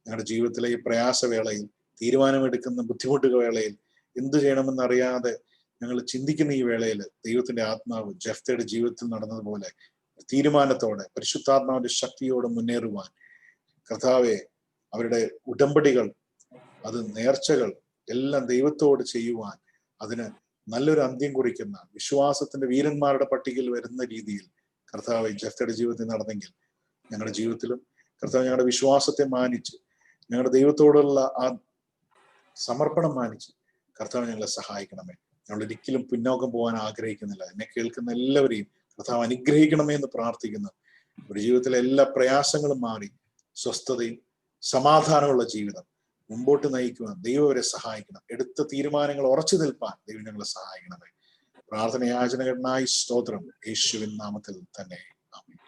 ഞങ്ങളുടെ ജീവിതത്തിലെ ഈ പ്രയാസവേളയിൽ, തീരുമാനമെടുക്കുന്ന ബുദ്ധിമുട്ടുക വേളയിൽ, എന്തു ചെയ്യണമെന്നറിയാതെ ഞങ്ങൾ ചിന്തിക്കുന്ന ഈ വേളയിൽ ദൈവത്തിന്റെ ആത്മാവ് ജഫ്തയുടെ ജീവിതത്തിൽ നടന്നതുപോലെ തീരുമാനത്തോടെ പരിശുദ്ധാത്മാവിന്റെ ശക്തിയോടെ മുന്നേറുവാൻ കർത്താവെ, അവരുടെ ഉടമ്പടികൾ, അത് നേർച്ചകൾ എല്ലാം ദൈവത്തോട് ചെയ്യുവാൻ, അതിന് നല്ലൊരു അന്ത്യം കുറിക്കുന്ന വിശ്വാസത്തിന്റെ വീരന്മാരുടെ പട്ടികയിൽ വരുന്ന രീതിയിൽ കർത്താവ് ജഫ്തയുടെ ജീവിതത്തിൽ നടന്നെങ്കിൽ ഞങ്ങളുടെ ജീവിതത്തിലും കർത്താവ് ഞങ്ങളുടെ വിശ്വാസത്തെ മാനിച്ച്, ഞങ്ങളുടെ ദൈവത്തോടുള്ള ആ സമർപ്പണം മാനിച്ച് കർത്താവ് ഞങ്ങളെ സഹായിക്കണമേ. ഞങ്ങൾ ഒരിക്കലും പിന്നോക്കം പോകാൻ ആഗ്രഹിക്കുന്നില്ല. എന്നെ കേൾക്കുന്ന എല്ലാവരെയും കർത്താവ് അനുഗ്രഹിക്കണമേ എന്ന് പ്രാർത്ഥിക്കുന്നു. ഒരു ജീവിതത്തിലെ എല്ലാ പ്രയാസങ്ങളും മാറി സ്വസ്ഥതയും സമാധാനമുള്ള ജീവിതം മുമ്പോട്ട് നയിക്കുവാൻ ദൈവം അവരെ സഹായിക്കണം. എടുത്ത തീരുമാനങ്ങൾ ഉറച്ചു നിൽപ്പാൻ ദൈവം ഞങ്ങളെ സഹായിക്കണമേ. പ്രാർത്ഥന യാചനകനായി സ്തോത്രം, യേശുവിൻ നാമത്തിൽ തന്നെ ആമേൻ.